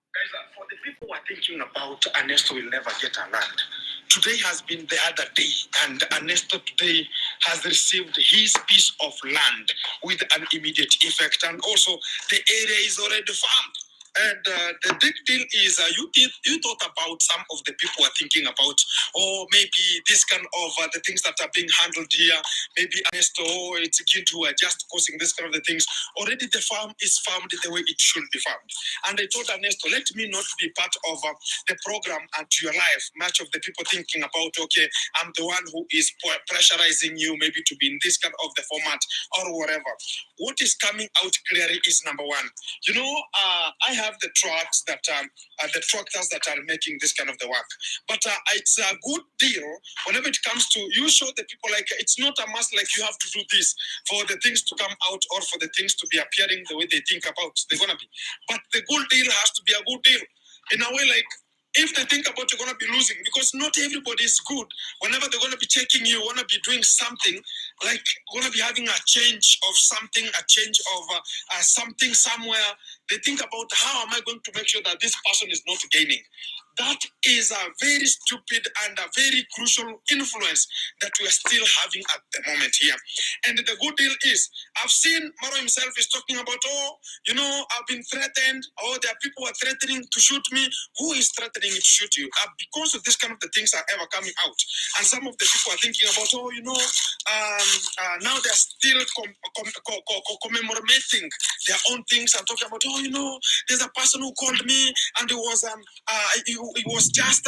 Guys, for the people who are thinking about Ernesto will never get a land, today has been the other day, and Ernesto today has received his piece of land with an immediate effect, and also the area is already farmed. And the big deal is you thought about some of the people are thinking about, or maybe this kind of the things that are being handled here, maybe Ernesto, it's kid who are just causing this kind of the things. Already the farm is farmed the way it should be farmed. And I told Ernesto, let me not be part of the program and to your life. Much of the people thinking about, okay, I'm the one who is pressurizing you maybe to be in this kind of the format or whatever. What is coming out clearly is number one. I have the trucks that the tractors that are making this kind of the work. But it's a good deal whenever it comes to you show the people like it's not a must like you have to do this for the things to come out or for the things to be appearing the way they think about they're gonna be. But the good deal has to be a good deal in a way like if they think about you're gonna be losing because not everybody is good. Whenever they're gonna be checking you, wanna be doing something like gonna be having a change of something, a change of something somewhere. They think about how am I going to make sure that this person is not gaining. That is a very stupid and a very crucial influence that we are still having at the moment here. And the good deal is, I've seen Maro himself is talking about, I've been threatened, or there are people who are threatening to shoot me. Who is threatening to shoot you? Because of this kind of the things are ever coming out. And some of the people are thinking about, now they're still commemorating their own things and talking about, there's a person who called me and he was just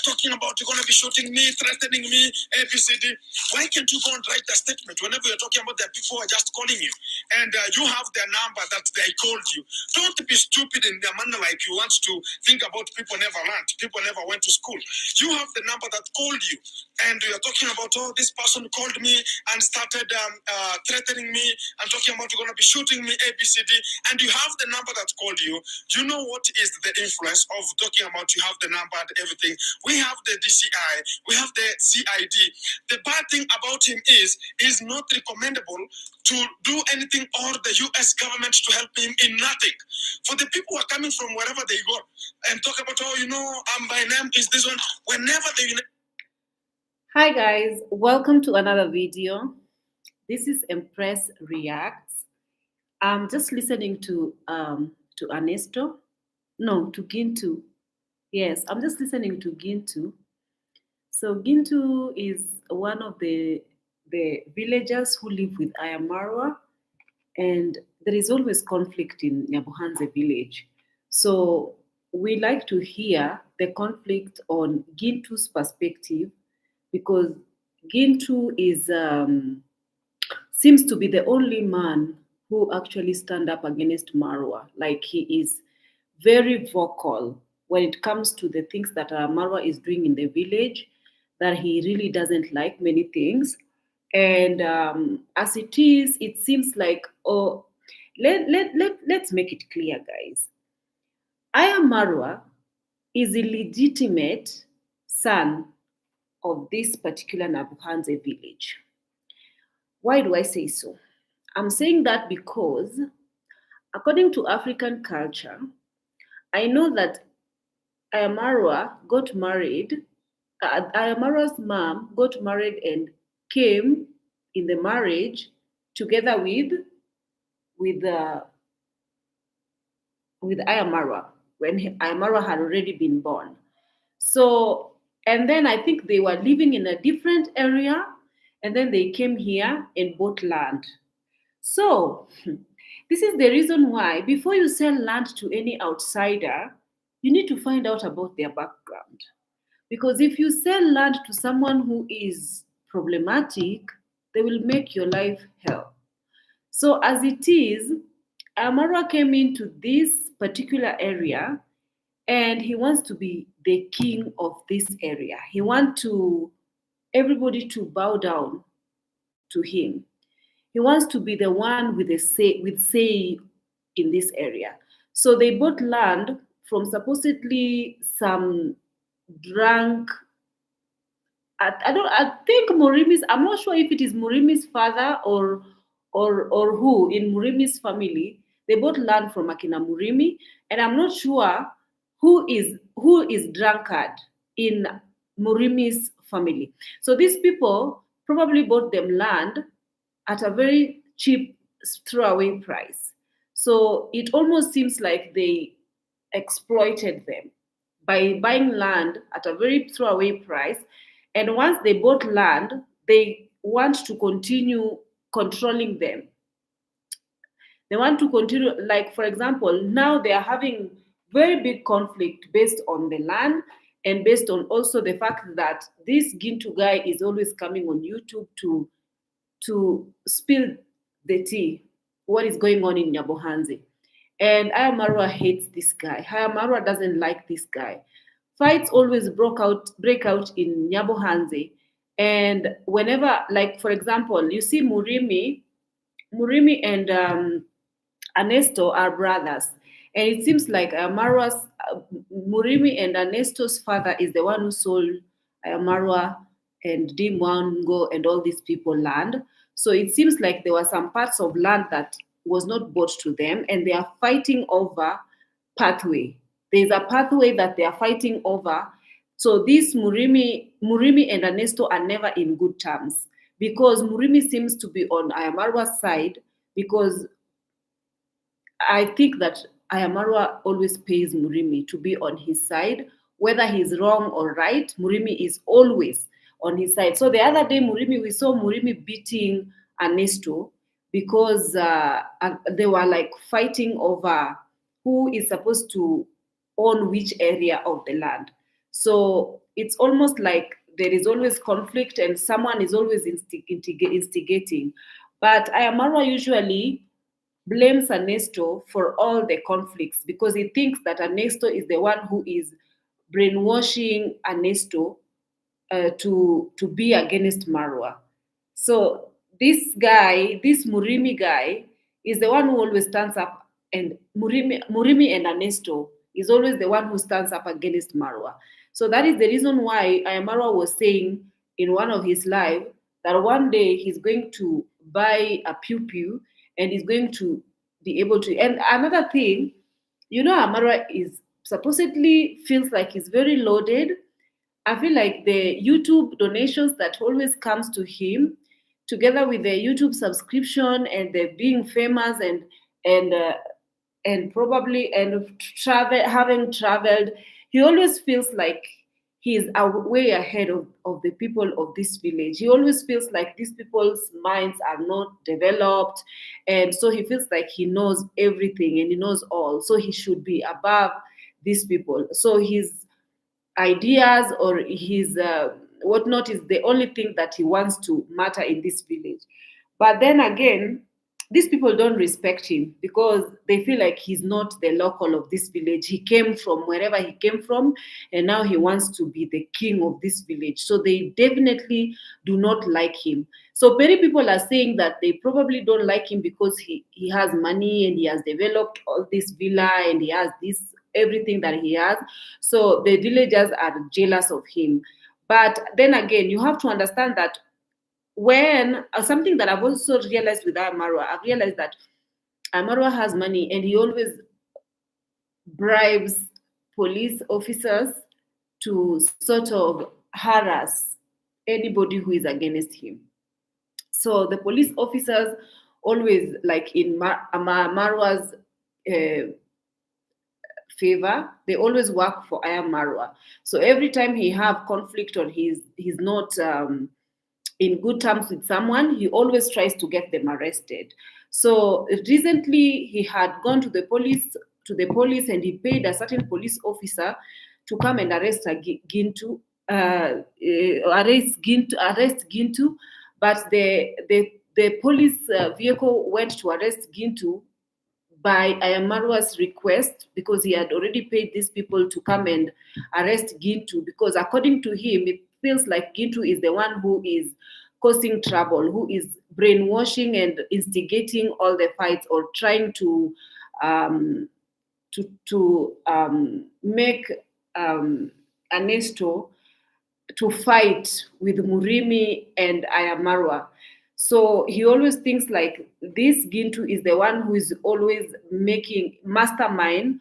talking about you're going to be shooting me, threatening me, ABCD. Why can't you go and write a statement whenever you're talking about the people who are just calling you and you have their number that they called you? Don't be stupid in their manner like you want to think about people never learned, people never went to school. You have the number that called you and you're talking about, this person called me and started threatening me and talking about you're going to be shooting me, ABCD, and you have the number that called you. You know what is the influence of talking about you have the number and everything. We have the DCI, we have the CID. The bad thing about him is not recommendable to do anything or the US government to help him in nothing. For the people who are coming from wherever they go and talk about, my name is this one, whenever they... Hi guys, welcome to another video. This is Empress Reacts. I'm just listening to Ernesto. No, to Gintu. Yes, I'm just listening to Gintu. So Gintu is one of the villagers who live with Ayamarwa, and there is always conflict in Nyabuhanze village. So we like to hear the conflict on Gintu's perspective because Gintu is seems to be the only man who actually stand up against Marwa. Like he is very vocal when it comes to the things that Marwa is doing in the village, that he really doesn't like many things. And as it is, it seems like, let's make it clear, guys. Aya Marwa is a legitimate son of this particular Nabuhanze village. Why do I say so? I'm saying that because, according to African culture, I know that Ayamarwa got married. Ayamarwa's mom got married and came in the marriage together with Ayamarwa when Ayamarwa had already been born. So, and then I think they were living in a different area, and then they came here and bought land. So, this is the reason why before you sell land to any outsider, you need to find out about their background. Because if you sell land to someone who is problematic, they will make your life hell. So, as it is, Amara came into this particular area and he wants to be the king of this area. He wants everybody to bow down to him. He wants to be the one with say in this area. So they bought land from supposedly some drunk. I don't. I think Murimi's. I'm not sure if it is Murimi's father or who in Murimi's family. they bought land from Akina Murimi, and I'm not sure who is drunkard in Murimi's family. So these people probably bought them land at a very cheap throwaway price. So it almost seems like they exploited them by buying land at a very throwaway price. And once they bought land, they want to continue controlling them. They want to continue, like, for example, now they are having very big conflict based on the land and based on also the fact that this Gintu guy is always coming on YouTube to spill the tea, what is going on in Nyabohanzi. And Ayamarwa hates this guy. Ayamarwa doesn't like this guy. Fights always break out in Nyabohanzi. And whenever, like, for example, you see Murimi and Ernesto are brothers. And it seems like Murimi and Ernesto's father is the one who sold Marwa and D. Mwango and all these people land. So it seems like there were some parts of land that was not bought to them, and they are fighting over pathway. There's a pathway that they are fighting over. So this Murimi and Ernesto are never in good terms because Murimi seems to be on Ayamarwa's side because I think that Ayamarwa always pays Murimi to be on his side. Whether he's wrong or right, Murimi is always on his side. So the other day, we saw Murimi beating Ernesto because they were like fighting over who is supposed to own which area of the land. So it's almost like there is always conflict and someone is always instigating. But Ayamarwa usually blames Ernesto for all the conflicts because he thinks that Ernesto is the one who is brainwashing Ernesto to be against Marwa. So this guy, this Murimi guy, is the one who always stands up, and Murimi and Ernesto is always the one who stands up against Marwa. So that is the reason why Marwa was saying in one of his live that one day he's going to buy a pew pew and he's going to be able to. And another thing, Marwa is supposedly feels like he's very loaded. I feel like the YouTube donations that always comes to him, together with the YouTube subscription and the being famous and uh, and probably and travel having traveled, he always feels like he's way ahead of the people of this village. He always feels like these people's minds are not developed, and so he feels like he knows everything and he knows all, so he should be above these people. So his ideas or his whatnot is the only thing that he wants to matter in this village. But then again, these people don't respect him because they feel like he's not the local of this village. He came from wherever he came from, and now he wants to be the king of this village. So they definitely do not like him. So many people are saying that they probably don't like him because he has money and he has developed all this villa and he has this everything that he has. So the villagers are jealous of him. But then again, you have to understand that when something that I've also realized with Amarwa, I've realized that Amarwa has money and he always bribes police officers to sort of harass anybody who is against him. So the police officers always, like in Marwa's favor, they always work for Marwa. So every time he have conflict or he's not in good terms with someone, he always tries to get them arrested. So recently he had gone to the police and he paid a certain police officer to come and arrest Gintu, arrest Gintu, but the police vehicle went to arrest Gintu by Ayamarwa's request because he had already paid these people to come and arrest Gintu, because according to him, it feels like Gintu is the one who is causing trouble, who is brainwashing and instigating all the fights or trying to make Ernesto to fight with Murimi and Ayamarwa. So he always thinks like this Gintu is the one who is always making mastermind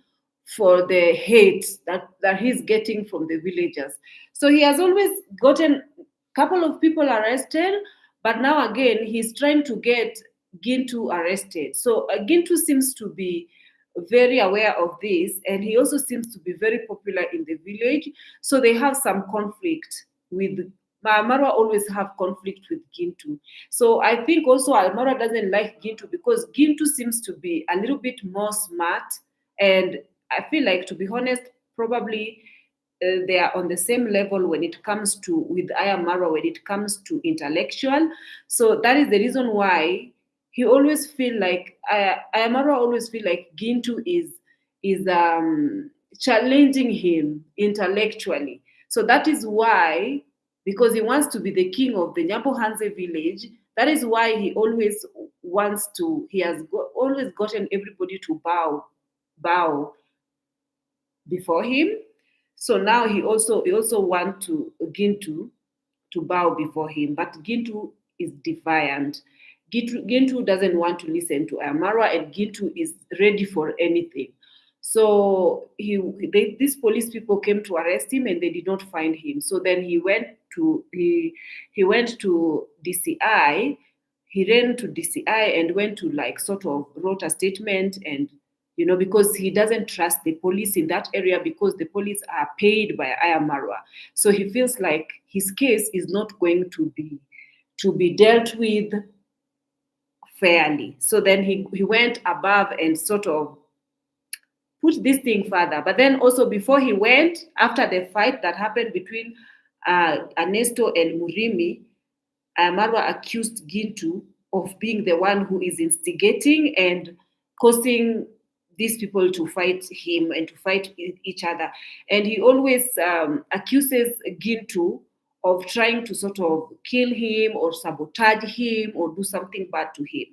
for the hate that he's getting from the villagers. So he has always gotten a couple of people arrested, but now again he's trying to get Gintu arrested. So Gintu seems to be very aware of this, and he also seems to be very popular in the village. So they have some conflict with Marwa, always have conflict with Gintu. So I think also Almara doesn't like Gintu because Gintu seems to be a little bit more smart. And I feel like, to be honest, probably they are on the same level when it comes to with Ayamara when it comes to intellectual. So that is the reason why he always feel like Ayamara always feel like Gintu is challenging him intellectually. So that is why, because he wants to be the king of the Nyambohanze village, that is why he always wants to. He has always gotten everybody to bow before him. So now he also want to Gintu to bow before him, but Gintu is defiant. Gintu doesn't want to listen to Amara, and Gintu is ready for anything. So these police people came to arrest him, and they did not find him. So then he went to DCI. He ran to DCI and went to like sort of wrote a statement, and because he doesn't trust the police in that area because the police are paid by Ayamarwa. So he feels like his case is not going to be dealt with fairly. So then he went above and sort of put this thing further. But then also before he went, after the fight that happened between Ernesto and Murimi, Marwa accused Gintu of being the one who is instigating and causing these people to fight him and to fight each other. And he always accuses Gintu of trying to sort of kill him or sabotage him or do something bad to him.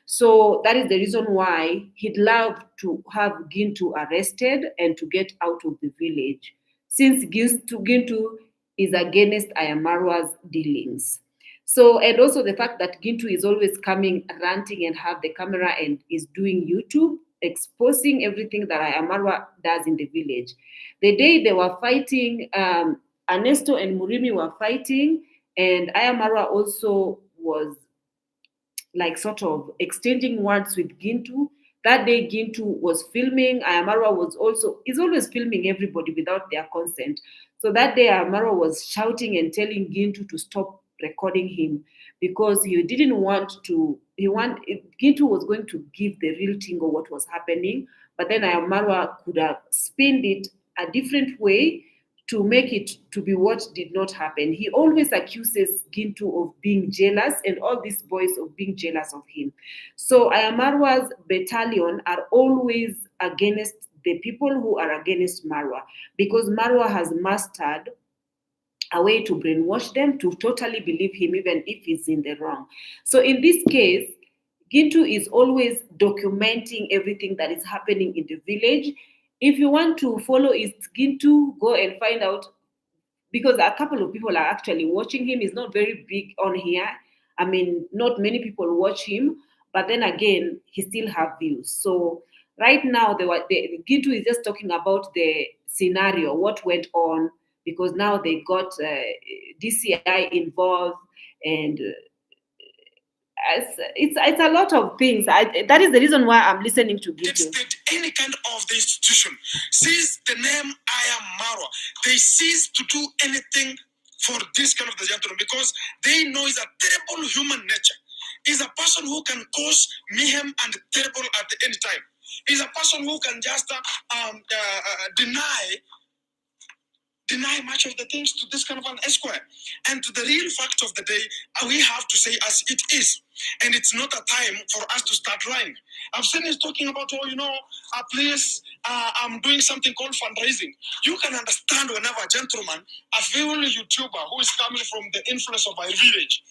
So that is the reason why he'd love to have Gintu arrested and to get out of the village, since Gintu is against Ayamarwa's dealings. So, and also the fact that Gintu is always coming ranting and have the camera and is doing YouTube, exposing everything that Ayamarwa does in the village. The day they were fighting, Ernesto and Murimi were fighting, and Ayamarwa also was like sort of exchanging words with Gintu. That day, Gintu was filming. Ayamarwa is always filming everybody without their consent. So that day, Ayamarwa was shouting and telling Gintu to stop recording him because he didn't want to. Gintu was going to give the real thing of what was happening, but then Ayamarwa could have spinned it a different way to make it to be what did not happen. He always accuses Gintu of being jealous and all these boys of being jealous of him. So Ayamarwa's battalion are always against the people who are against Marwa because Marwa has mastered a way to brainwash them to totally believe him even if he's in the wrong. So in this case, Gintu is always documenting everything that is happening in the village. If you want to follow his Gintu, go and find out, because a couple of people are actually watching him. He's not very big on here. I mean, not many people watch him, but then again, he still have views. So right now, the Gintu is just talking about the scenario, what went on, because now they got DCI involved, and it's a lot of things. That is the reason why I'm listening to Gintu. Any kind of the institution sees the name I am Marwa, they cease to do anything for this kind of the gentleman because they know it's a terrible human nature. Is a person who can cause mayhem and terrible at any time. Is a person who can just deny much of the things to this kind of an esquire. And to the real fact of the day, we have to say as it is. And it's not a time for us to start lying. I've seen us talking about, please, I'm doing something called fundraising. You can understand whenever a gentleman, a fellow YouTuber who is coming from the influence of a village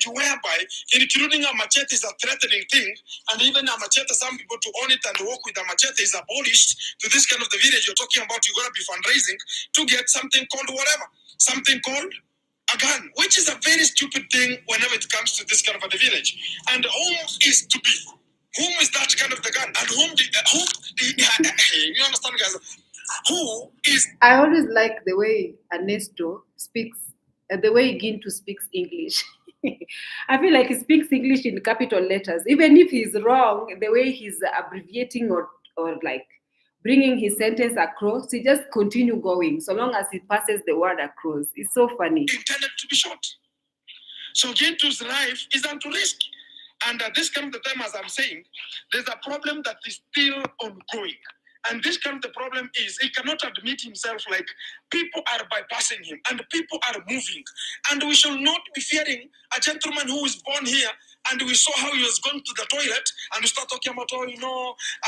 whereby including a machete is a threatening thing, and even a machete, some people to own it and work with a machete is abolished. To this kind of the village you're talking about, you're going to be fundraising to get something called whatever, something called Again, which is a very stupid thing whenever it comes to this kind of a village. And whom is to be? Whom is that kind of the gun? And you understand, guys? Who is? I always like the way Ernesto speaks, the way Gintu speaks English. I feel like he speaks English in capital letters, even if he's wrong. The way he's abbreviating or like bringing his sentence across, he just continue going so long as he passes the word across. It's so funny. Intended to be shot. So Gintu's life is at risk. And at this kind of the time, as I'm saying, there's a problem that is still ongoing. And this kind of the problem is he cannot admit himself, like people are bypassing him and people are moving. And we shall not be fearing a gentleman who is born here. And we saw how he was going to the toilet and we start talking about,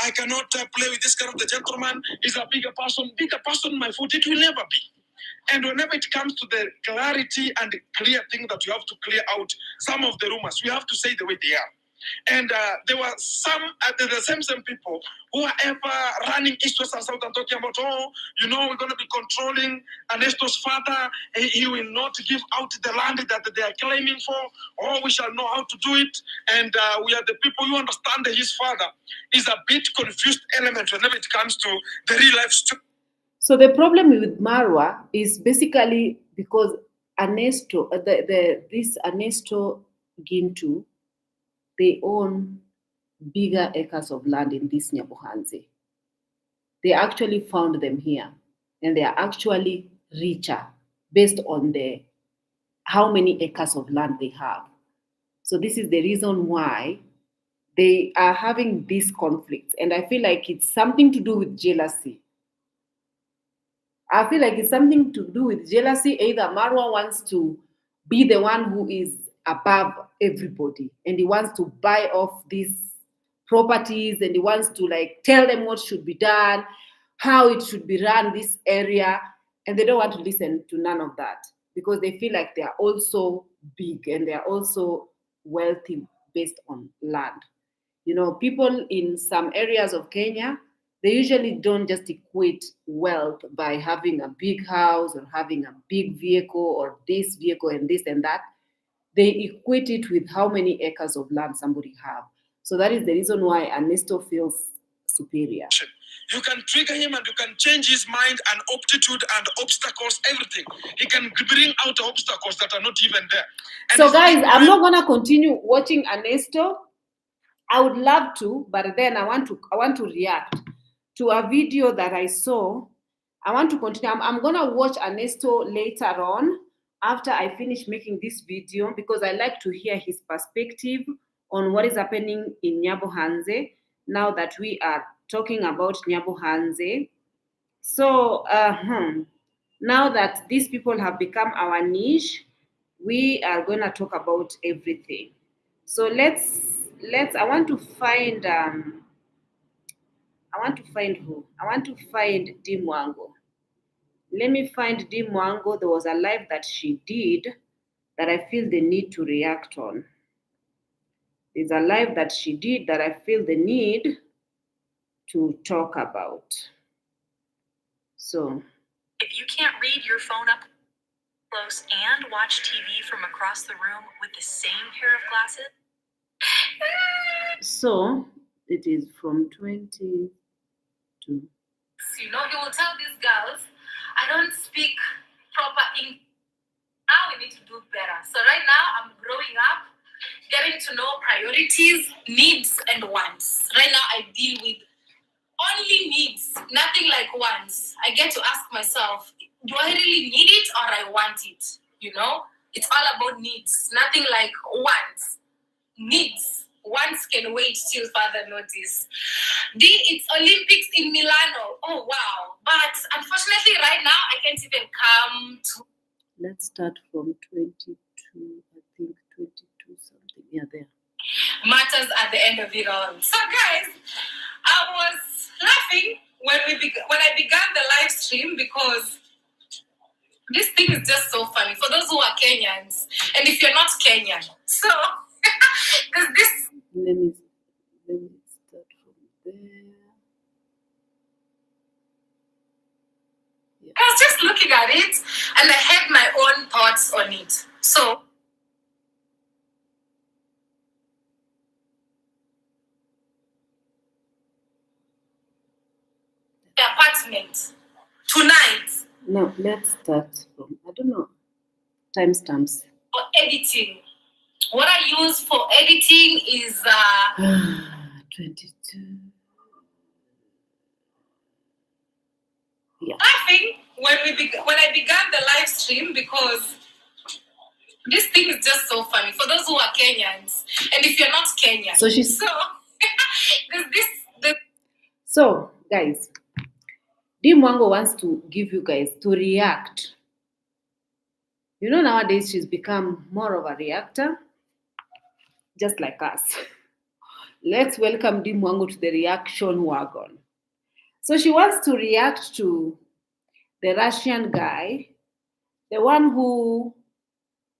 I cannot play with this kind of the gentleman. He's a bigger person, my foot. It will never be. And whenever it comes to the clarity and the clear thing that you have to clear out some of the rumors, we have to say the way they are. And there were the same people who are ever running east, west, and south and talking about, we're going to be controlling Ernesto's father. He will not give out the land that they are claiming for. Or we shall know how to do it. And we are the people who understand that his father is a bit confused element whenever it comes to the real life story. So the problem with Marwa is basically because Ernesto, this Ernesto Gintu, they own bigger acres of land in this Nyabohanze. They actually found them here, and they are actually richer based on how many acres of land they have. So this is the reason why they are having these conflicts, and I feel like it's something to do with jealousy. I feel like it's something to do with jealousy. Either Marwa wants to be the one who is above everybody and he wants to buy off these properties and he wants to like tell them what should be done, how it should be run, this area. And they don't want to listen to none of that because they feel like they are also big and they are also wealthy based on land. People in some areas of Kenya, they usually don't just equate wealth by having a big house or having a big vehicle or this vehicle and this and that. They equate it with how many acres of land somebody have. So that is the reason why Ernesto feels superior. You can trigger him and you can change his mind and aptitude and obstacles, everything. He can bring out obstacles that are not even there. And so guys, I'm not gonna continue watching Ernesto. I would love to, but then I want to react to a video that I saw. I want to continue. I'm gonna watch Ernesto later on after I finish making this video because I like to hear his perspective on what is happening in Nyabohanze now that we are talking about Nyabohanze. So now that these people have become our niche, we are going to talk about everything. So let's I want to find who? I want to find Mwango. Let me find Mwango. There was a live that she did that I feel the need to react on. There's a live that she did that I feel the need to talk about. So, if you can't read your phone up close and watch TV from across the room with the same pair of glasses. So, it is from 22. He will tell these girls, I don't speak proper English. Now we need to do better. So right now I'm growing up, getting to know priorities, needs, and wants. Right now I deal with only needs, nothing like wants. I get to ask myself, do I really need it or I want it? It's all about needs, nothing like wants. Needs. Wants can wait till further notice. It's Olympics in Milano. Oh, wow. But unfortunately, right now, I can't even come to... Let's start from 22, I think 22 something. Yeah, there. Matters at the end of it all. So, guys, I was laughing when I began the live stream because this thing is just so funny for those who are Kenyans. And if you're not Kenyan. So, there's this... Let me start from there. Yeah. I was just looking looking at it, and I had my own thoughts on it. So the apartment tonight. No, let's start from, I don't know, timestamps. For editing, what I use for editing is 22. Yeah. Laughing when I began the live stream, because this thing is just so funny for those who are Kenyans, and if you're not Kenyan, So she's there's this. So guys, Mwango wants to give you guys to react. You know, nowadays she's become more of a reactor, just like us. Let's welcome Mwango to the reaction wagon. So she wants to react to the Russian guy, the one who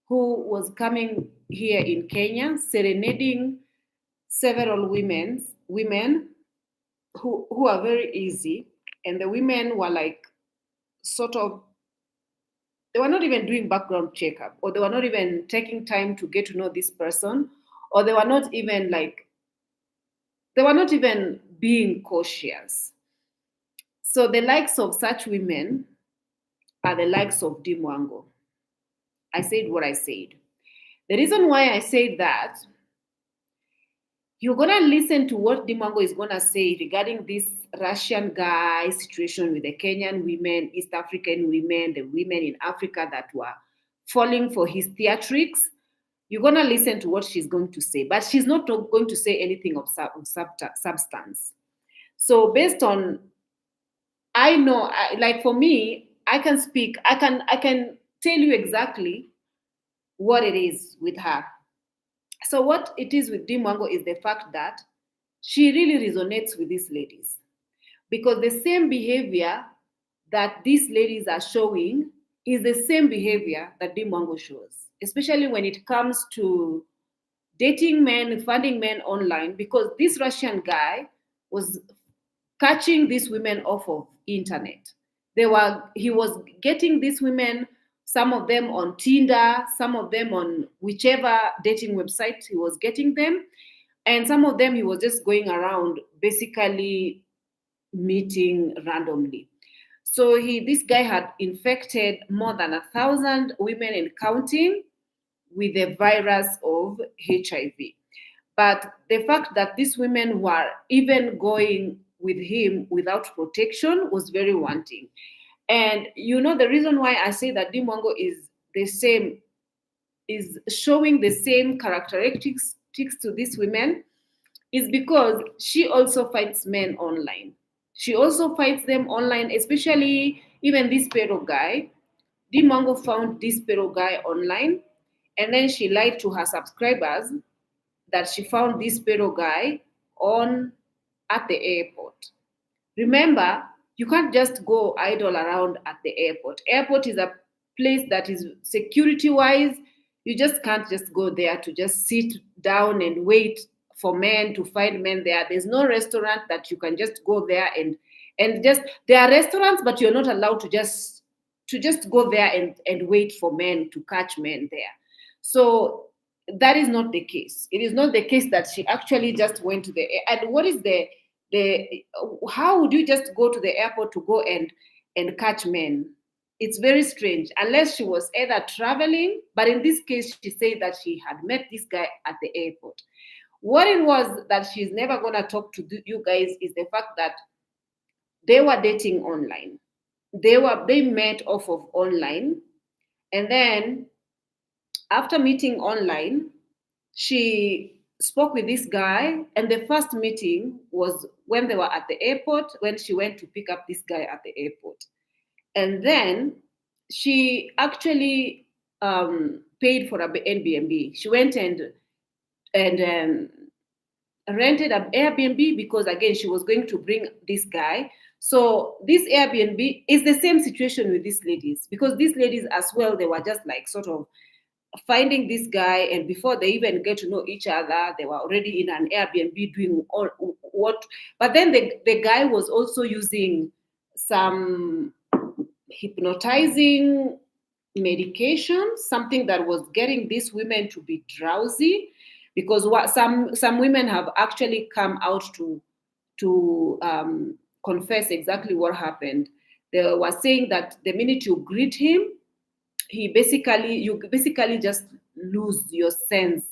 was coming here in Kenya, serenading several women who are very easy, and the women were like sort of, they were not even doing background checkup, or they were not even taking time to get to know this person, or they were not even being cautious. So the likes of such women are the likes of Mwango. I said what I said. The reason why I said that, you're gonna listen to what Mwango is gonna say regarding this Russian guy situation with the Kenyan women, East African women, the women in Africa that were falling for his theatrics. You're gonna listen to what she's going to say, but she's not going to say anything of substance. So based on, I know, like for me, I can speak. I can tell you exactly what it is with her. So what it is with Mwango is the fact that she really resonates with these ladies, because the same behavior that these ladies are showing is the same behavior that Mwango shows, especially when it comes to dating men, finding men online, because this Russian guy was catching these women off of internet. He was getting these women, some of them on Tinder, some of them on whichever dating website he was getting them, and some of them he was just going around basically meeting randomly. So this guy had infected more than 1,000 women and counting with the virus of HIV. But the fact that these women were even going with him without protection was very wanting. And you know, the reason why I say that Mwango is the same, is showing the same characteristics to these women, is because she also fights men online. She also fights them online, especially even this Pero guy. Mwango found this Pero guy online, and then she lied to her subscribers that she found this Pero guy at the airport. Remember, you can't just go idle around at the airport. Airport is a place that is security-wise. You just can't just go there to just sit down and wait for men, to find men there. There's no restaurant that you can just go there and just, there are restaurants, but you're not allowed to just go there and wait for men, to catch men there. So that is not the case. It is not the case that she actually just went to the, and what is the how would you just go to the airport to go and catch men? It's very strange, unless she was either traveling, but in this case she said that she had met this guy at the airport. What it was that she's never going to talk to you guys is the fact that they were dating online. They met off of online, and then after meeting online, she spoke with this guy, and the first meeting was when they were at the airport, when she went to pick up this guy at the airport. And then she actually paid for an Airbnb. She went and rented an Airbnb, because again, she was going to bring this guy. So this Airbnb is the same situation with these ladies, because these ladies as well, they were just like sort of finding this guy, and before they even get to know each other, they were already in an Airbnb doing what. But then the guy was also using some hypnotizing medication, something that was getting these women to be drowsy, because what some women have actually come out to confess exactly what happened. They were saying that the minute you greet him, you basically just lose your sense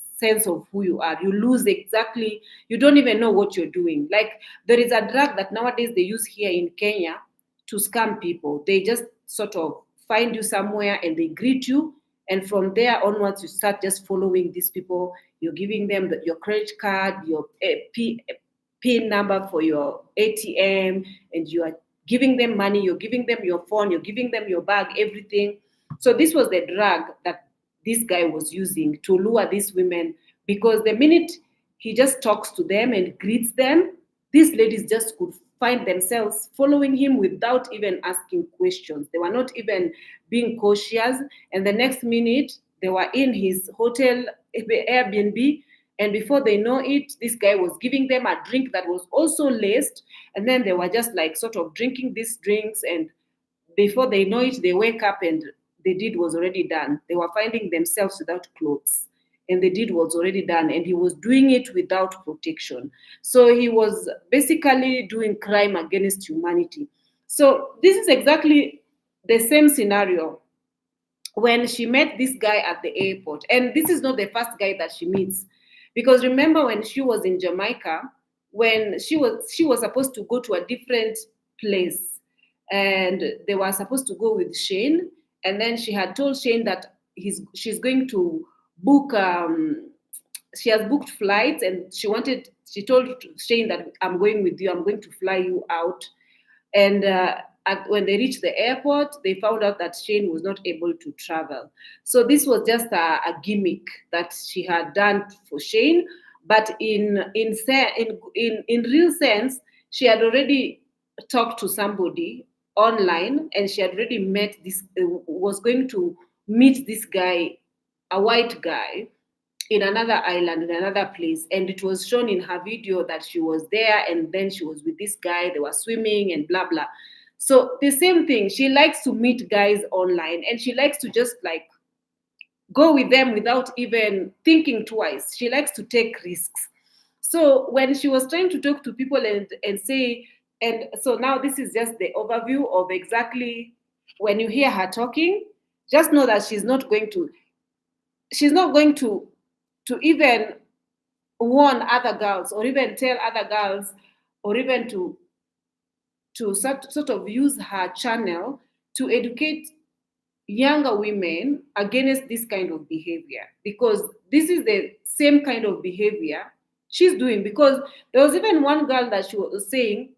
of who you are. You lose exactly, you don't even know what you're doing. Like, there is a drug that nowadays they use here in Kenya to scam people. They just sort of find you somewhere and they greet you, and from there onwards you start just following these people. You're giving them your credit card, your pin number for your ATM, and you are giving them money, you're giving them your phone, you're giving them your bag, everything. So this was the drug that this guy was using to lure these women, because the minute he just talks to them and greets them, these ladies just could find themselves following him without even asking questions. They were not even being cautious. And the next minute, they were in his hotel, Airbnb, and before they know it, this guy was giving them a drink that was also laced. And then they were just like sort of drinking these drinks, and before they know it, they wake up and the deed was already done. They were finding themselves without clothes, and the deed was already done, and he was doing it without protection. So he was basically doing crime against humanity. So this is exactly the same scenario when she met this guy at the airport. And this is not the first guy that she meets, because remember when she was in Jamaica, when she was supposed to go to a different place, and they were supposed to go with Shane, and then she had told Shane that she's going to book she has booked flights, and she told Shane that I'm going with you, I'm going to fly you out. And when they reached the airport, they found out that Shane was not able to travel. So this was just a gimmick that she had done for Shane. But in real sense, she had already talked to somebody online, and she had already was going to meet this guy, a white guy, in another island, in another place. And it was shown in her video that she was there, and then she was with this guy, they were swimming and blah blah. So the same thing, she likes to meet guys online, and she likes to just like go with them without even thinking twice. She likes to take risks. So when she was trying to talk to people and say, and so now this is just the overview of exactly when you hear her talking, just know that she's not going to even warn other girls, or even tell other girls, or even to sort of use her channel to educate younger women against this kind of behavior, because this is the same kind of behavior she's doing. Because there was even one girl that she was saying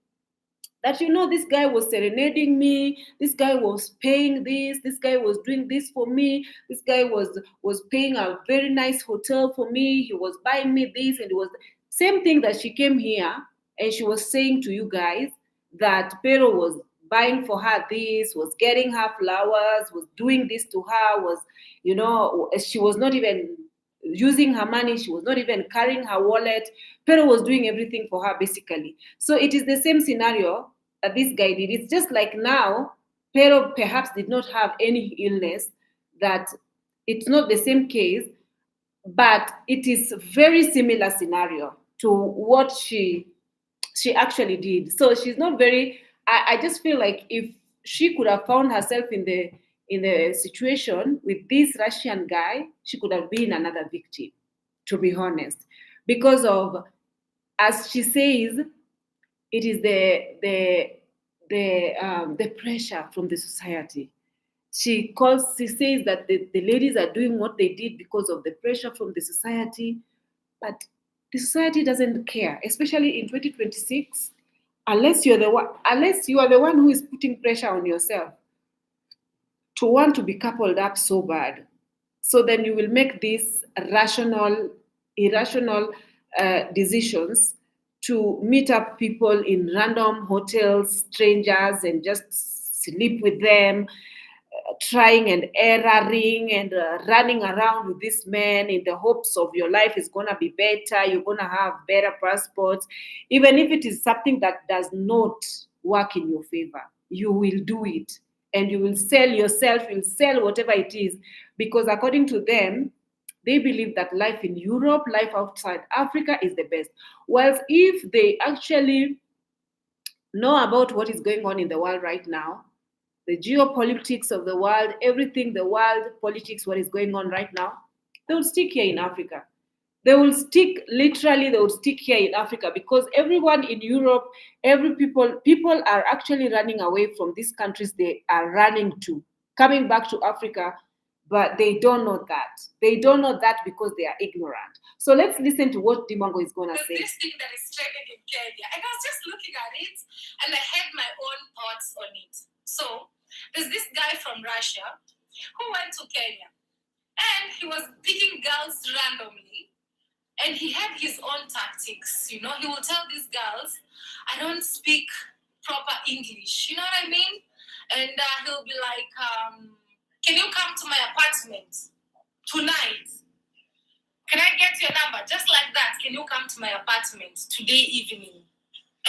that, this guy was serenading me, this guy was paying this guy was doing this for me, this guy was paying a very nice hotel for me, he was buying me this, and it was same thing that she came here and she was saying to you guys, that Pero was buying for her this, was getting her flowers, was doing this to her, she was not even using her money, she was not even carrying her wallet. Pero was doing everything for her, basically. So it is the same scenario that this guy did. It's just like now, Pero perhaps did not have any illness, that it's not the same case, but it is very similar scenario to what she actually did. So she's not very. I just feel like if she could have found herself in the situation with this Russian guy, she could have been another victim, to be honest, because of, as she says, it is the pressure from the society. She says that the ladies are doing what they did because of the pressure from the society, but the society doesn't care, especially in 2026, unless you are the one who is putting pressure on yourself to want to be coupled up so bad. So then you will make these irrational decisions to meet up people in random hotels, strangers, and just sleep with them, trying and erroring and running around with this man in the hopes of your life is going to be better, you're going to have better passports. Even if it is something that does not work in your favor, you will do it and you will sell yourself, you'll sell whatever it is, because according to them, they believe that life in Europe, life outside Africa is the best. Whilst if they actually know about what is going on in the world right now, the geopolitics of the world, everything, the world politics, what is going on right now, they will stick here in Africa. They will stick, literally, they will stick here in Africa, because everyone in Europe, people are actually running away from these countries they are running to, coming back to Africa, but they don't know that. They don't know that because they are ignorant. So let's listen to what Dimango is going to say. This thing that is trending in Kenya, and I was just looking at it, and I had my own thoughts on it. So there's this guy from Russia who went to Kenya, and he was picking girls randomly, and he had his own tactics. You know, he will tell these girls, I don't speak proper English. You know what I mean? And he'll be like, can you come to my apartment tonight? Can I get your number? Just like that, can you come to my apartment today evening?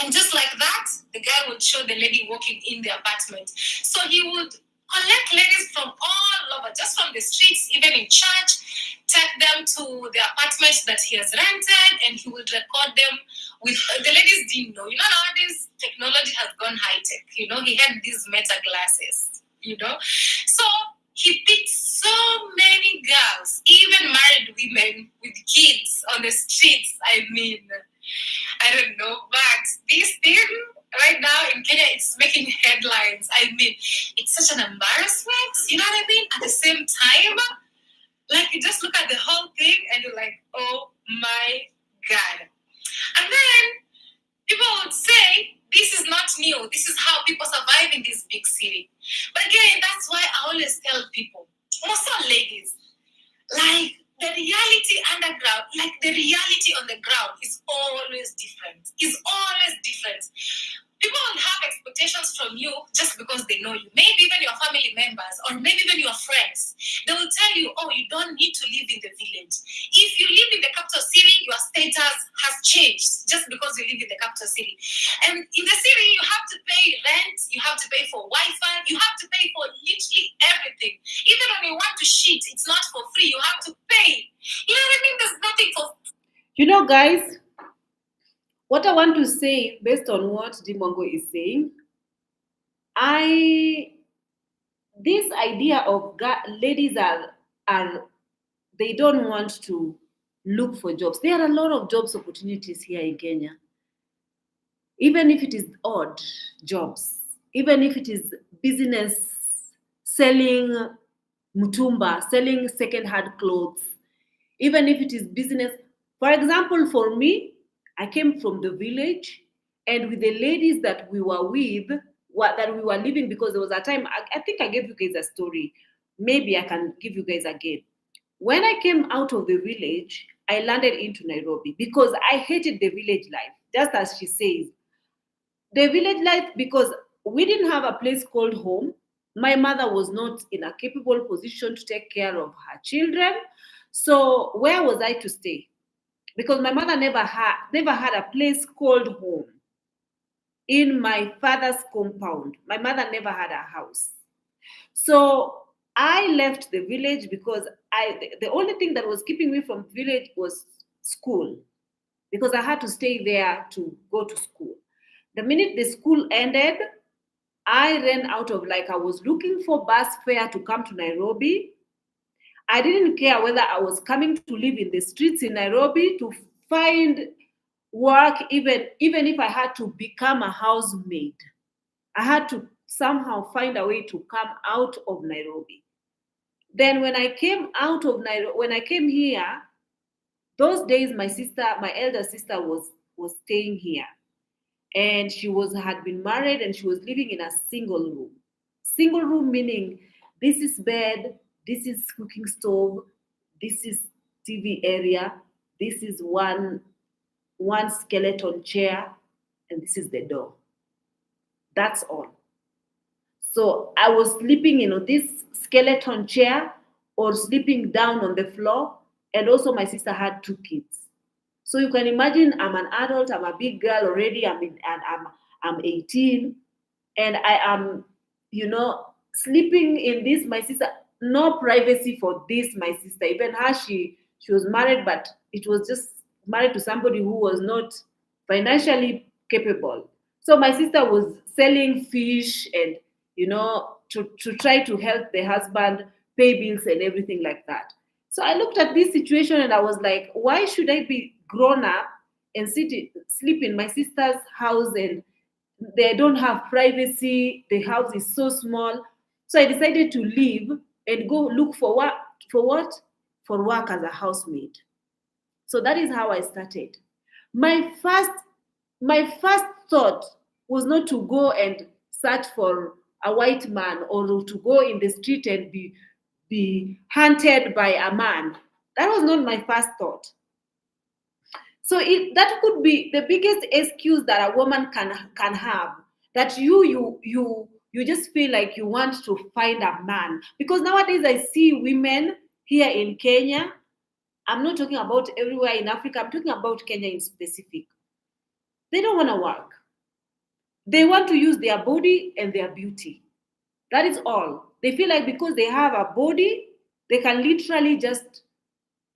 And just like that, the guy would show the lady walking in the apartment. So he would collect ladies from all over, just from the streets, even in church, take them to the apartment that he has rented, and he would record them with the ladies didn't know. You know, nowadays technology has gone high tech. You know, he had these meta glasses, you know. So he picked so many girls, even married women with kids on the streets. I mean, I don't know, but this thing right now in Kenya, it's making headlines. I mean, it's such an embarrassment, you know what I mean? At the same time, like, you just look at the whole thing and you're like, oh my God. And then people would say, this is not new. This is how people survive in this big city. But again, that's why I always tell people, also ladies, like, the reality underground, like the reality on the ground is always different. Is always different. People don't have expectations from you just because they know you. Maybe even your family members, or maybe even your friends. They will tell you, oh, you don't need to live in the village. If you live in the capital city, your status has changed just because you live in the capital city. And in the city, you have to pay rent, you have to pay for Wi-Fi, you have to pay for literally everything. Even when you want to shit, it's not for free. You have to pay. You know what I mean? There's nothing for. You know, guys, what I want to say based on what Dimongo is saying, this idea of ladies are they don't want to look for jobs. There are a lot of jobs opportunities here in Kenya. Even if it is odd jobs, even if it is business, selling mutumba, selling second-hand clothes, even if it is business. For example, for me, I came from the village, and with the ladies that we were with, that we were living, because there was a time, I think I gave you guys a story. Maybe I can give you guys again. When I came out of the village, I landed into Nairobi because I hated the village life, just as she says. The village life, because we didn't have a place called home. My mother was not in a capable position to take care of her children. So where was I to stay? Because my mother never had a place called home. In my father's compound, my mother never had a house. So I left the village because the only thing that was keeping me from village was school, because I had to stay there to go to school. The minute the school ended, I ran out of, like, I was looking for bus fare to come to Nairobi. I didn't care whether I was coming to live in the streets in Nairobi, to find work, even if I had to become a housemaid. I had to somehow find a way to come out of Nairobi. Then when I came out of Nairobi, when I came here, those days my elder sister was staying here. And she had been married, and she was living in a single room. Single room meaning this is bed, this is cooking stove, this is TV area, this is one skeleton chair, and this is the door. That's all. So I was sleeping in this skeleton chair or sleeping down on the floor, and also my sister had 2 kids. So you can imagine, I'm an adult, I'm a big girl already, I'm 18, and I am, sleeping in this, my sister, no privacy for this, my sister. Even her, she was married, but it was just married to somebody who was not financially capable. So my sister was selling fish and, to try to help the husband pay bills and everything like that. So I looked at this situation and I was like, why should I be grown up and sleep in my sister's house, and they don't have privacy, the house is so small. So I decided to leave and go look for what, for what for work as a housemaid. So that is how I started. My first my first thought was not to go and search for a white man, or to go in the street and be hunted by a man. That was not my first thought. So that could be the biggest excuse that a woman can have, that you just feel like you want to find a man. Because nowadays I see women here in Kenya. I'm not talking about everywhere in Africa. I'm talking about Kenya in specific. They don't want to work. They want to use their body and their beauty. That is all. They feel like because they have a body, they can literally just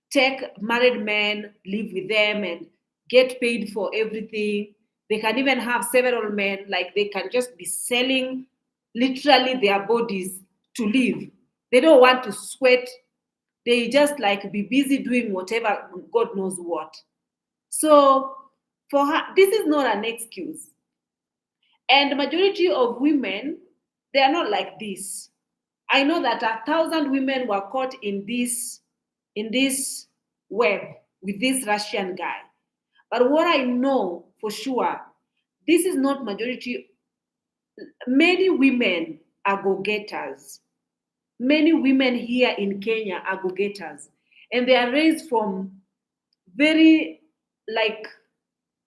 take married men, live with them, and get paid for everything. They can even have several men, like they can just be selling literally their bodies to live. They don't want to sweat. They just like be busy doing whatever, God knows what. So for her, this is not an excuse. And the majority of women, they are not like this. I know that 1,000 women were caught in this web with this Russian guy. But what I know for sure, this is not majority. Many women are go-getters. Many women here in Kenya are go-getters. And they are raised from very like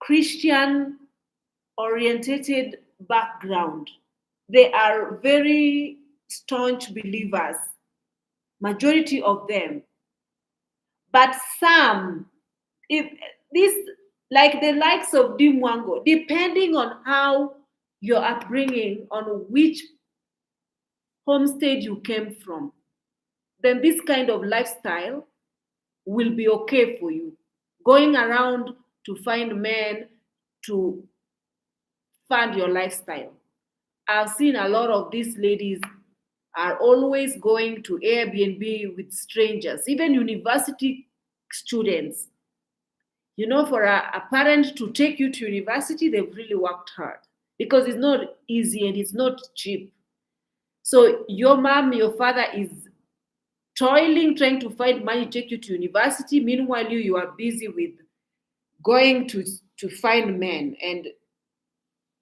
Christian orientated background. They are very staunch believers, majority of them. But some, if this, like the likes of Mwango, depending on how your upbringing, on which homestead you came from, then this kind of lifestyle will be okay for you. Going around to find men to fund your lifestyle. I've seen a lot of these ladies are always going to Airbnb with strangers, even university students. For a parent to take you to university, they've really worked hard, because it's not easy and it's not cheap. So your mom, your father is toiling, trying to find money to take you to university. Meanwhile, you are busy with going to find men. And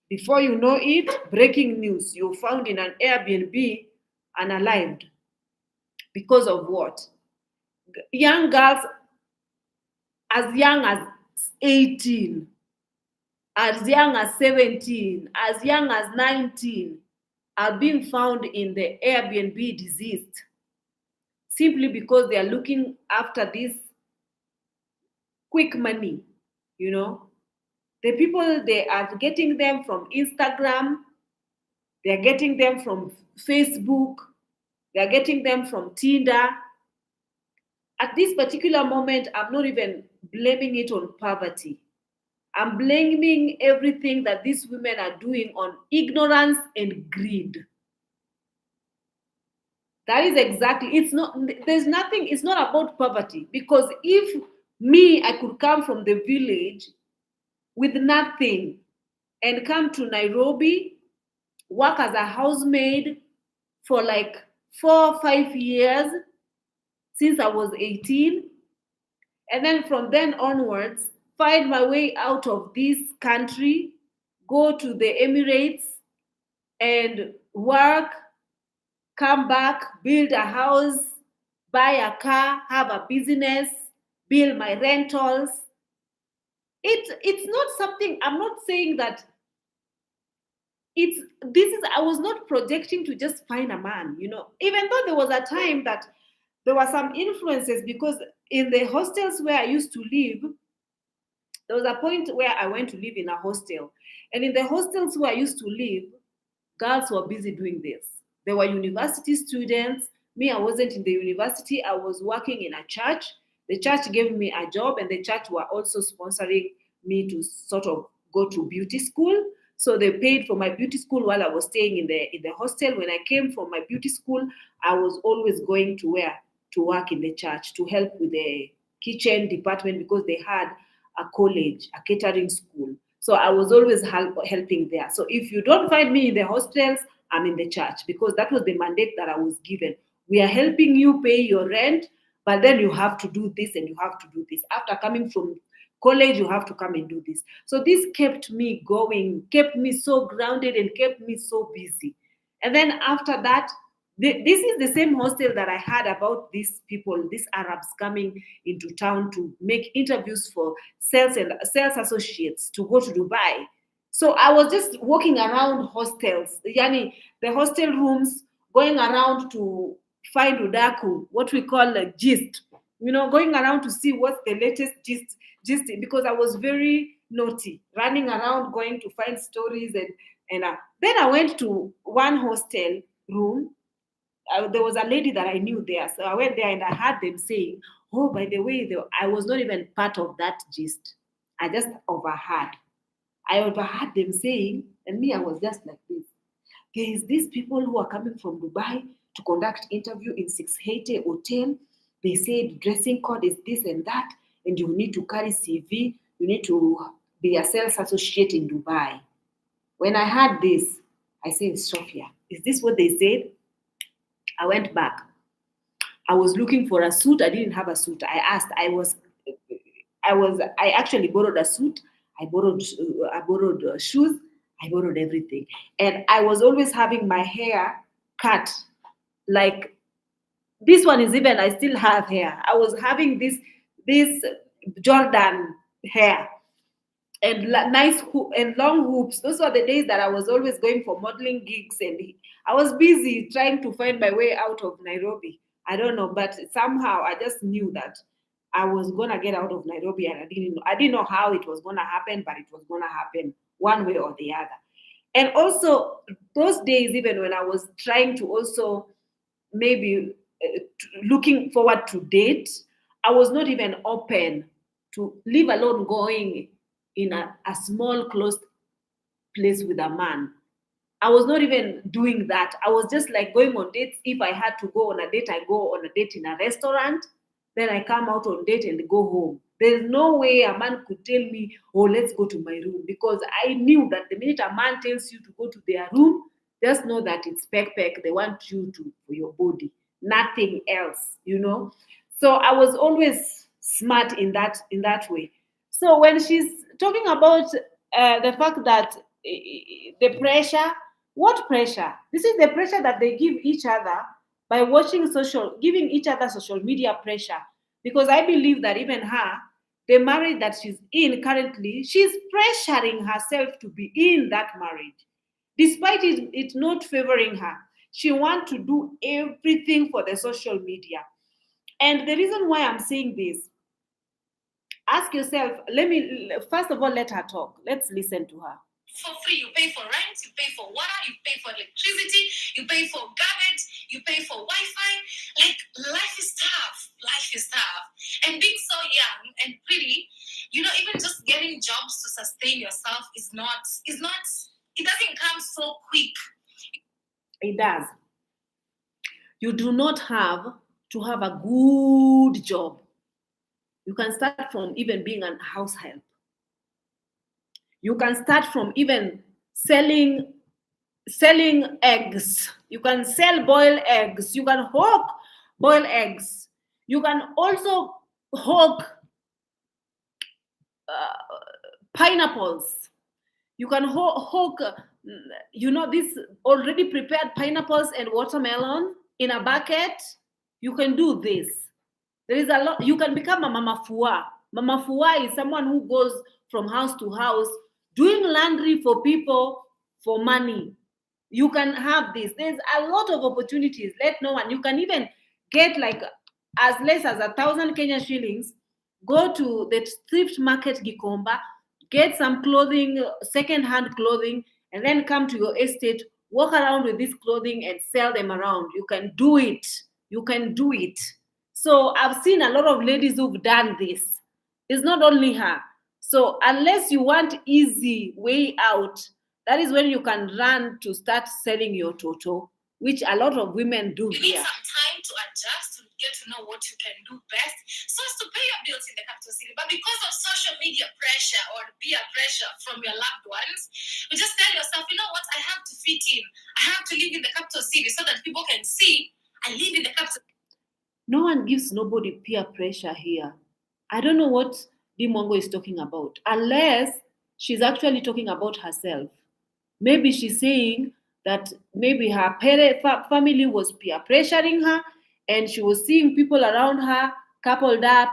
before you know it, breaking news, you're found in an Airbnb unalived. Because of what? Young girls as young as 18, as young as 17, as young as 19 are being found in the Airbnb deceased, simply because they are looking after this quick money. The people, they are getting them from Instagram, they are getting them from Facebook, they are getting them from Tinder. At this particular moment, I'm not even blaming it on poverty. I'm blaming everything that these women are doing on ignorance and greed. That is exactly, there's nothing, it's not about poverty. Because if me, I could come from the village with nothing and come to Nairobi, work as a housemaid for like 4 or 5 years since I was 18, and then from then onwards, find my way out of this country, go to the Emirates and work, come back, build a house, buy a car, have a business, build my rentals. It's not something, I'm not saying that I was not projecting to just find a man. Even though there was a time that there were some influences, because in the hostels where I used to live, there was a point where I went to live in a hostel. And in the hostels where I used to live, girls were busy doing this. There were university students. Me, I wasn't in the university. I was working in a church. The church gave me a job, and the church were also sponsoring me to sort of go to beauty school. So they paid for my beauty school while I was staying in the hostel. When I came from my beauty school, I was always going to where to work in the church to help with the kitchen department because they had a college, a catering school. So I was always helping there. So if you don't find me in the hostels, I'm in the church because that was the mandate that I was given. We are helping you pay your rent, but then you have to do this and you have to do this. After coming from college, you have to come and do this. So this kept me going, kept me so grounded, and kept me so busy. And then after that, this is the same hostel that I had about these people, these Arabs coming into town to make interviews for sales associates to go to Dubai. So I was just walking around hostels, yani the hostel rooms, going around to find udaku, what we call a gist, going around to see what's the latest gist, because I was very naughty, running around going to find stories and then I went to one hostel room. There was a lady that I knew there. So I went there and I heard them saying, oh, by the way, I was not even part of that gist. I just overheard. I overheard them saying, and me, I was just like this. There is these people who are coming from Dubai to conduct interview in 680 hotel. They said dressing code is this and that, and you need to carry CV. You need to be a sales associate in Dubai. When I heard this, I said, Sophia, is this what they said? I went back. I was looking for a suit. I didn't have a suit. I asked. I actually borrowed a suit. I borrowed shoes. I borrowed everything. And I was always having my hair cut. Like this one is even, I still have hair. I was having this Jordan hair and nice and long hoops. Those were the days that I was always going for modeling gigs, and I was busy trying to find my way out of Nairobi. I don't know, but somehow I just knew that I was gonna get out of Nairobi, and I didn't know how it was gonna happen, but it was gonna happen one way or the other. And also those days, even when I was trying to also maybe looking forward to date, I was not even open to leave alone going in a small closed place with a man. I was not even doing that. I was just like going on dates. If I had to go on a date, I go on a date in a restaurant. Then I come out on date and go home. There's no way a man could tell me, oh, let's go to my room. Because I knew that the minute a man tells you to go to their room, just know that it's peck. They want you to for your body. Nothing else. So I was always smart in that way. So when she's talking about the fact that the pressure, what pressure? This is the pressure that they give each other by giving each other social media pressure. Because I believe that even her, the marriage that she's in currently, she's pressuring herself to be in that marriage, despite it not favoring her. She wants to do everything for the social media. And the reason why I'm saying this, ask yourself, first of all, let her talk. Let's listen to her. For free, you pay for rent, you pay for water, you pay for electricity, you pay for garbage, you pay for Wi-Fi. Like, life is tough. And being so young and pretty, even just getting jobs to sustain yourself is not, it doesn't come so quick. It does. You do not have to have a good job. You can start from even being a house help. You can start from even selling eggs. You can sell boiled eggs. You can hawk boiled eggs. You can also hawk pineapples. You can hawk, these already prepared pineapples and watermelon in a bucket. You can do this. There is a lot. You can become a mama fua. Mama fua is someone who goes from house to house doing laundry for people for money. You can have this. There's a lot of opportunities. Let no one. You can even get like as less as 1,000 Kenya shillings. Go to the thrift market Gikomba, get some clothing, second-hand clothing, and then come to your estate, walk around with this clothing and sell them around. You can do it. You can do it. So I've seen a lot of ladies who've done this. It's not only her. So unless you want easy way out, that is when you can run to start selling your toto, which a lot of women do You need here. some time to adjust to get to know what you can do best so as to pay your bills in the capital city. But because of social media pressure or peer pressure from your loved ones, you just tell yourself, you know what, I have to fit in. I have to live in the capital city so that people can see I live in the capital. No one gives nobody peer pressure here. I don't know what Mwango is talking about, unless she's actually talking about herself. Maybe she's saying that maybe her family was peer pressuring her, and she was seeing people around her coupled up.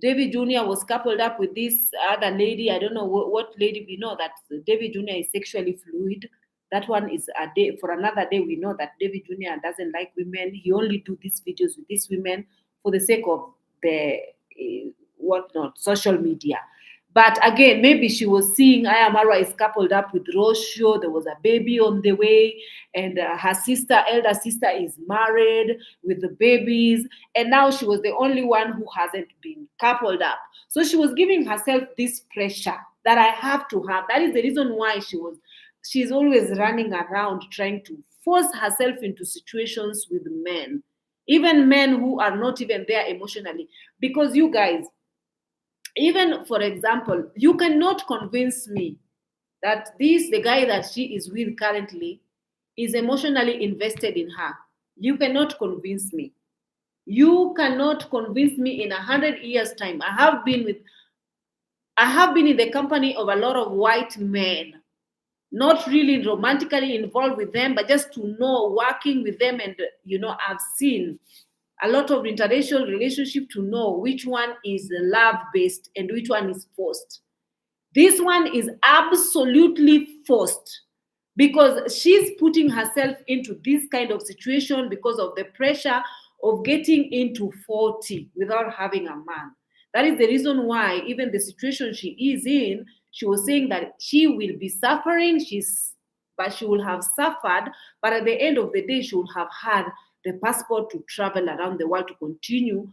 David Jr. was coupled up with this other lady. I don't know what lady. We know that David Jr. is sexually fluid. That one is a day for another day. We know that David Jr. doesn't like women. He only do these videos with these women for the sake of the whatnot social media. But again, maybe she was seeing Ayamara is coupled up with Roshio. There was a baby on the way, and her sister, elder sister, is married with the babies. And now she was the only one who hasn't been coupled up. So she was giving herself this pressure that I have to have. That is the reason why she's always running around trying to force herself into situations with men, even men who are not even there emotionally. Because you guys, even for example, you cannot convince me that the guy that she is with currently is emotionally invested in her. You cannot convince me. You cannot convince me in 100 years time. I have been in the company of a lot of white men, not really romantically involved with them, but just to know, working with them. And I've seen a lot of interracial relationship to know which one is love based and which one is forced. This one is absolutely forced because she's putting herself into this kind of situation because of the pressure of getting into 40 without having a man. That is the reason why, even the situation she is in, she was saying that she will be suffering, but she will have suffered, but at the end of the day, she will have had the passport to travel around the world to continue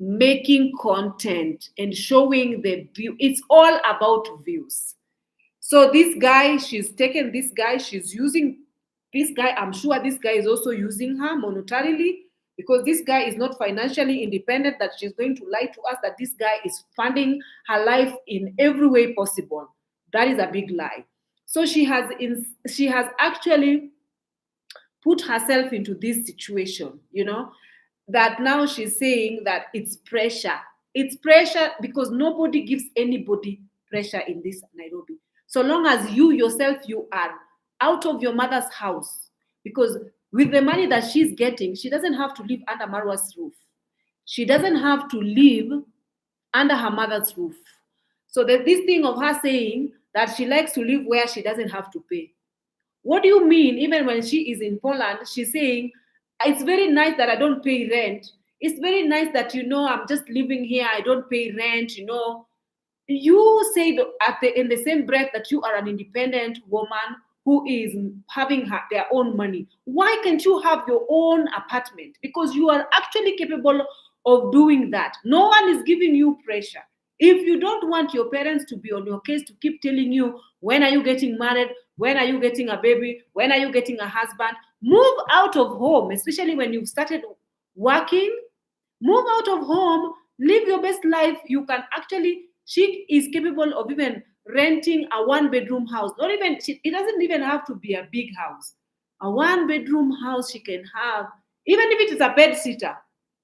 making content and showing the view. It's all about views. So this guy, she's taken this guy, she's using this guy. I'm sure this guy is also using her monetarily because this guy is not financially independent, that she's going to lie to us that this guy is funding her life in every way possible. That is a big lie. So she has actually put herself into this situation, that now she's saying that it's pressure. It's pressure because nobody gives anybody pressure in this Nairobi. So long as you yourself, you are out of your mother's house, because with the money that she's getting, she doesn't have to live under Marwa's roof. She doesn't have to live under her mother's roof. So there's this thing of her saying that she likes to live where she doesn't have to pay. What do you mean? Even when she is in Poland, she's saying, it's very nice that I don't pay rent. It's very nice that, I'm just living here. I don't pay rent. You say in the same breath that you are an independent woman who is having their own money. Why can't you have your own apartment? Because you are actually capable of doing that. No one is giving you pressure. If you don't want your parents to be on your case to keep telling you, when are you getting married? When are you getting a baby? When are you getting a husband? Move out of home, especially when you've started working. Move out of home, live your best life. You can actually, she is capable of even renting a one-bedroom house. Not even, it doesn't even have to be a big house. A one-bedroom house she can have, even if it is a bed sitter.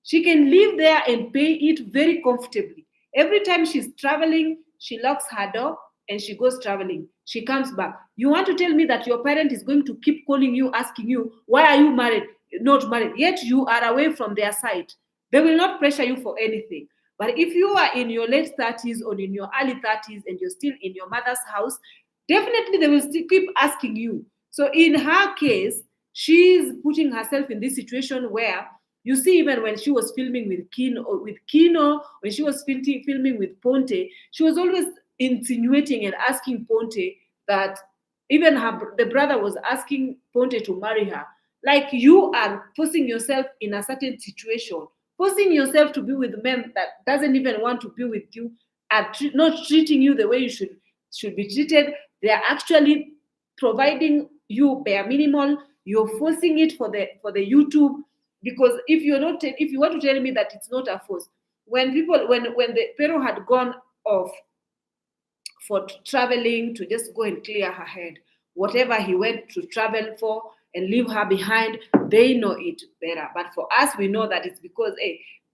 She can live there and pay it very comfortably. Every time she's traveling, she locks her door and she goes traveling. She comes back. You want to tell me that your parent is going to keep calling you, asking you, why are you married, not married? Yet you are away from their side. They will not pressure you for anything. But if you are in your late 30s or in your early 30s and you're still in your mother's house, definitely they will still keep asking you. So in her case, she's putting herself in this situation where, you see, even when she was filming with Kino, when she was filming with Ponte, she was always insinuating and asking Ponte that Even the brother was asking Ponte to marry her. Like, you are forcing yourself in a certain situation, forcing yourself to be with men that doesn't even want to be with you, are not treating you the way you should be treated. They are actually providing you bare minimal. You're forcing it for the YouTube, because if you want to tell me that it's not a force, when the Pero had gone off for traveling to just go and clear her head, whatever he went to travel for and leave her behind, they know it better. But for us, we know that it's because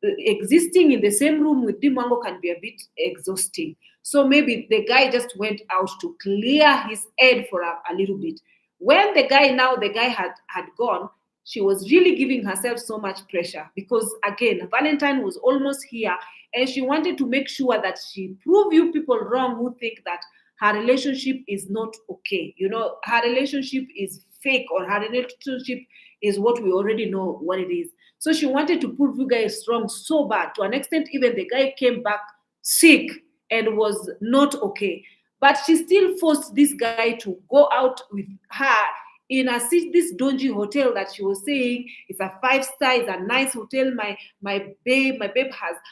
existing in the same room with Mwango can be a bit exhausting. So maybe the guy just went out to clear his head for a little bit. When the guy had gone, she was really giving herself so much pressure, because again, Valentine was almost here, and she wanted to make sure that she prove you people wrong who think that her relationship is not okay. Her relationship is fake, or her relationship is what we already know what it is. So she wanted to prove you guys wrong so bad, to an extent even the guy came back sick and was not okay. But she still forced this guy to go out with her in this dingy hotel that she was saying it's a 5-star, it's a nice hotel. My babe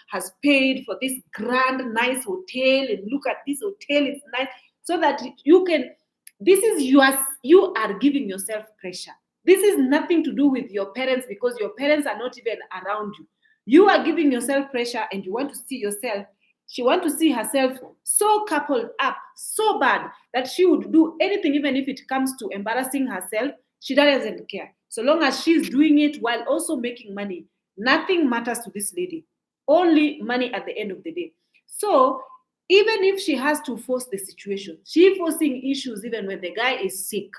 has paid for this grand nice hotel, and look at this hotel, it's nice. So that you can, you are giving yourself pressure. This is nothing to do with your parents, because your parents are not even around you. You are giving yourself pressure, and you want to see yourself. She wants to see herself so coupled up, so bad, that she would do anything, even if it comes to embarrassing herself. She doesn't care. So long as she's doing it while also making money, nothing matters to this lady. Only money at the end of the day. So even if she has to force the situation, she's forcing issues even when the guy is sick.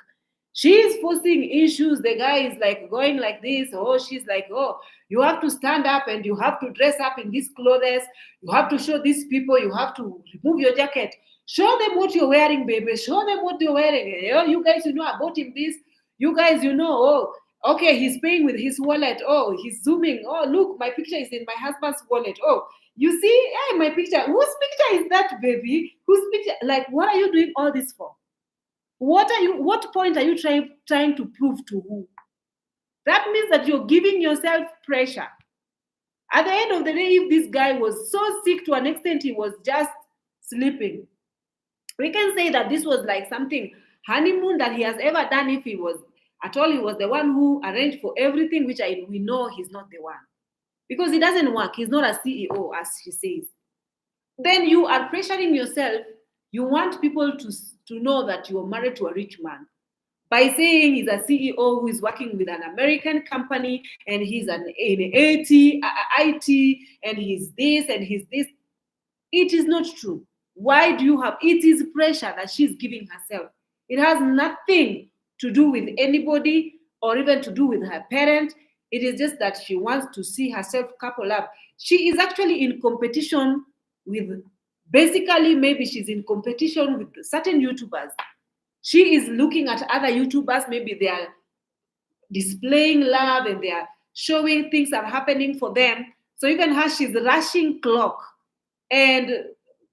She's forcing issues. The guy is like going like this. Oh, she's like, oh, you have to stand up and you have to dress up in these clothes. You have to show these people. You have to remove your jacket. Show them what you're wearing, baby. Show them what you're wearing. You guys, I bought him this. You guys, oh, okay, he's paying with his wallet. Oh, he's zooming. Oh, look, my picture is in my husband's wallet. Oh, you see, hey, my picture. Whose picture is that, baby? Whose picture? Like, what are you doing all this for? What point are you trying to prove to who? That means that you're giving yourself pressure. At the end of the day, if this guy was so sick to an extent he was just sleeping, we can say that this was like something honeymoon that he has ever done. If he was at all, he was the one who arranged for everything, which we know he's not the one. Because it doesn't work. He's not a CEO, as she says. Then you are pressuring yourself. You want people to know that you are married to a rich man by saying he's a CEO who is working with an American company, and he's in IT, and he's this and he's this. It is not true. Why do you have? It is pressure that she's giving herself. It has nothing to do with anybody or even to do with her parent. It is just that she wants to see herself couple up. She is actually in competition with, basically, maybe she's in competition with certain YouTubers. She is looking at other YouTubers, maybe they are displaying love and they are showing things are happening for them. So even her, she's rushing clock and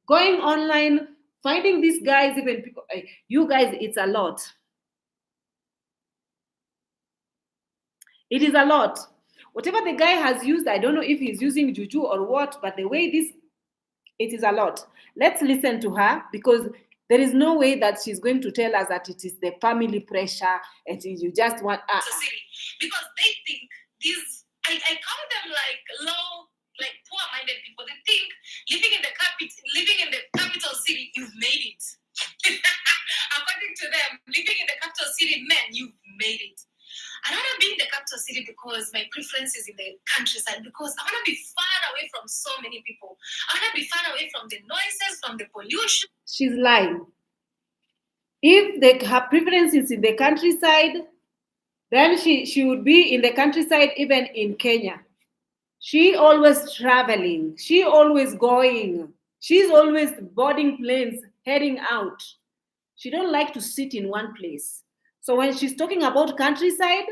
going online, finding these guys, even people, you guys, it's a lot. It is a lot. Whatever the guy has used, I don't know if he's using juju or what, but the way it is a lot. Let's listen to her, because there is no way that she's going to tell us that it is the family pressure and you just want. Because they think these, I call them like low, like poor-minded people. They think living in the capital city, you've made it. According to them, living in the capital city, man, you've made it. I don't want to be in the capital city because my preference is in the countryside, because I want to be far away from so many people. I want to be far away from the noises, from the pollution. She's lying. If her preference is in the countryside, then she would be in the countryside, even in Kenya. She always traveling. She always going. She's always boarding planes, heading out. She don't like to sit in one place. So when she's talking about countryside,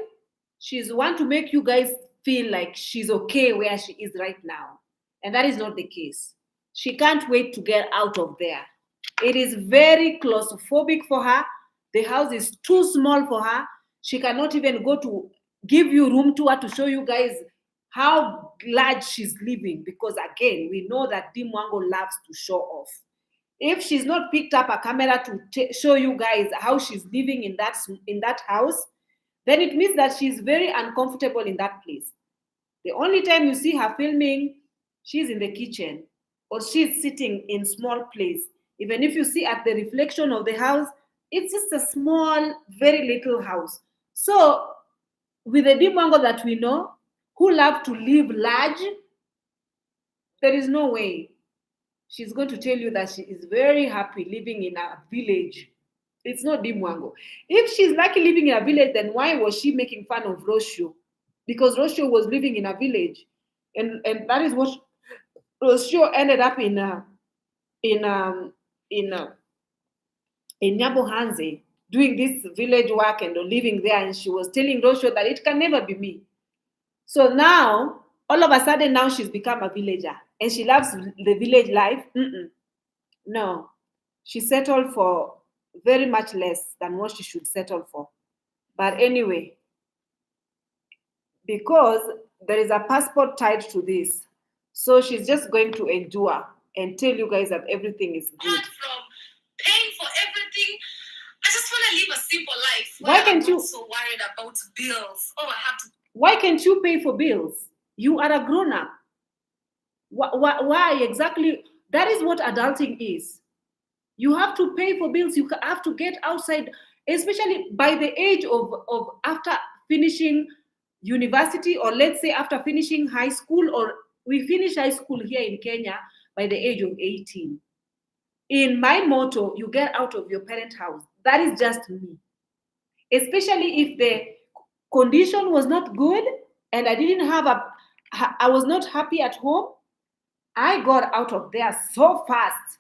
she's want to make you guys feel like she's okay where she is right now. And that is not the case. She can't wait to get out of there. It is very claustrophobic for her. The house is too small for her. She cannot even go to give you room tour to show you guys how large she's living, because again, we know that Mwango loves to show off. If she's not picked up a camera to show you guys how she's living in that house, then it means that she's very uncomfortable in that place. The only time you see her filming, she's in the kitchen or she's sitting in small place. Even if you see at the reflection of the house, it's just a small, very little house. So with the Mwango that we know, who love to live large, there is no way she's going to tell you that she is very happy living in a village. It's not Mwango. If she's lucky living in a village, then why was she making fun of Roshio? Because Roshio was living in a village, and that is what Roshio ended up in Nyabohanze doing this village work and living there, and she was telling Roshio that it can never be me. So now, all of a sudden, now she's become a villager and she loves the village life. No, she settled for very much less than what she should settle for. But anyway, because there is a passport tied to this, so she's just going to endure and tell you guys that everything is good. Apart from paying for everything, I just want to live a simple life. Why can't you? I'm so worried about bills. Oh, I have to. Why can't you pay for bills? You are a grown up. Why exactly? That is what adulting is. You have to pay for bills. You have to get outside, especially by the age of after finishing university, or let's say after finishing high school, or we finish high school here in Kenya by the age of 18. In my motto, you get out of your parent house. That is just me. Especially if the condition was not good and I was not happy at home, I got out of there so fast.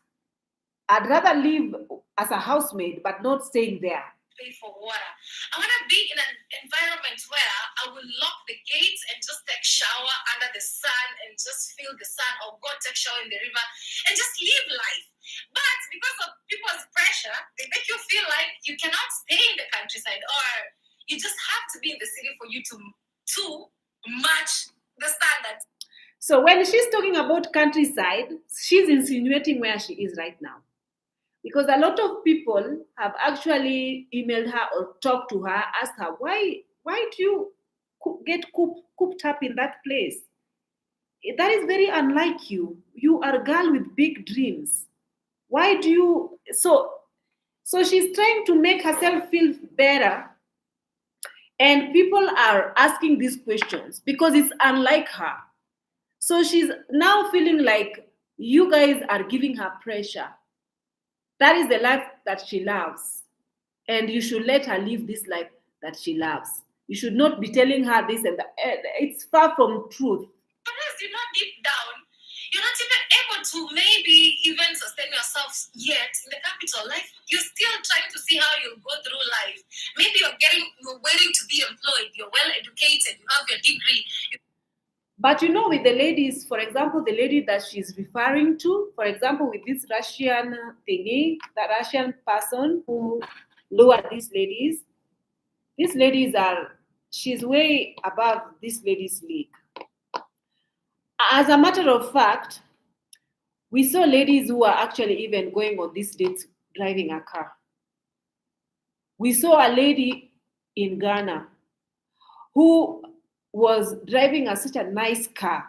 I'd rather live as a housemaid, but not staying there. Pay for water. I want to be in an environment where I will lock the gates and just take shower under the sun and just feel the sun, or go take shower in the river and just live life. But because of people's pressure, they make you feel like you cannot stay in the countryside, or you just have to be in the city for you to match the standards. So when she's talking about countryside, she's insinuating where she is right now. Because a lot of people have actually emailed her or talked to her, asked her, why do you get cooped up in that place? That is very unlike you. You are a girl with big dreams. Why do you... So she's trying to make herself feel better. And people are asking these questions because it's unlike her. So she's now feeling like you guys are giving her pressure. That is the life that she loves. And you should let her live this life that she loves. You should not be telling her this and that. It's far from truth. Unless you're not deep down, you're not even able to maybe even sustain yourself yet in the capital life. You're still trying to see how you'll go through life. Maybe you're waiting to be employed. You're well educated. You have your degree. But you know, with the ladies, for example, the lady that she's referring to, for example, with this Russian thingy, the Russian person who lured these ladies she's way above this lady's league. As a matter of fact, we saw ladies who are actually even going on these dates driving a car. We saw a lady in Ghana who was driving such a nice car,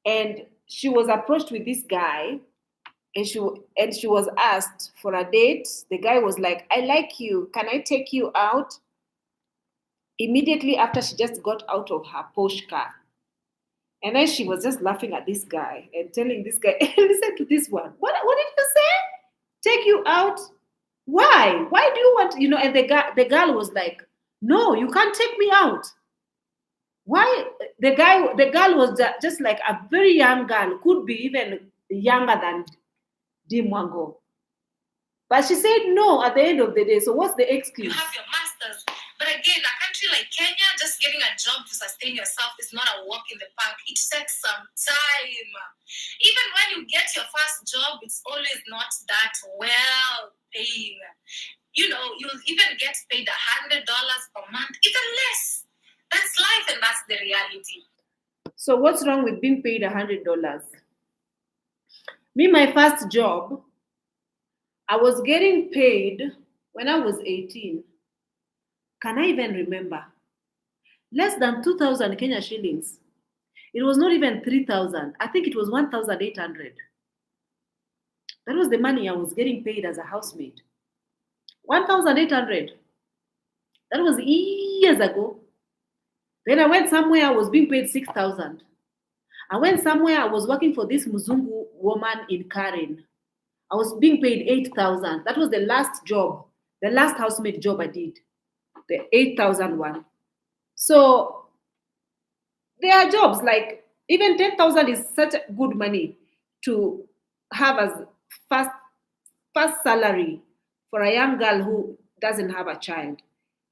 and she was approached with this guy, and she was asked for a date. The guy was like, I like you, can I take you out? Immediately after, she just got out of her Porsche car, and then she was just laughing at this guy and telling this guy, listen to this one, what did you say? Take you out? Why do you want, and the girl was like, no, you can't take me out. Why? The girl was just like a very young girl, could be even younger than Mwango. But she said no at the end of the day. So what's the excuse? You have your masters. But again, a country like Kenya, just getting a job to sustain yourself is not a walk in the park. It takes some time. Even when you get your first job, it's always not that well paying. you'll even get paid $100 per month, even less. That's life, and that's the reality. So what's wrong with being paid $100? Me, my first job, I was getting paid when I was 18. Can I even remember? Less than 2,000 Kenya shillings. It was not even 3,000. I think it was 1,800. That was the money I was getting paid as a housemaid. 1,800. That was years ago. Then I went somewhere, I was being paid 6,000. I went somewhere, I was working for this Muzungu woman in Karen. I was being paid 8,000. That was the last job, the last housemaid job I did, the 8,000 one. So there are jobs like even 10,000 is such good money to have as first salary for a young girl who doesn't have a child.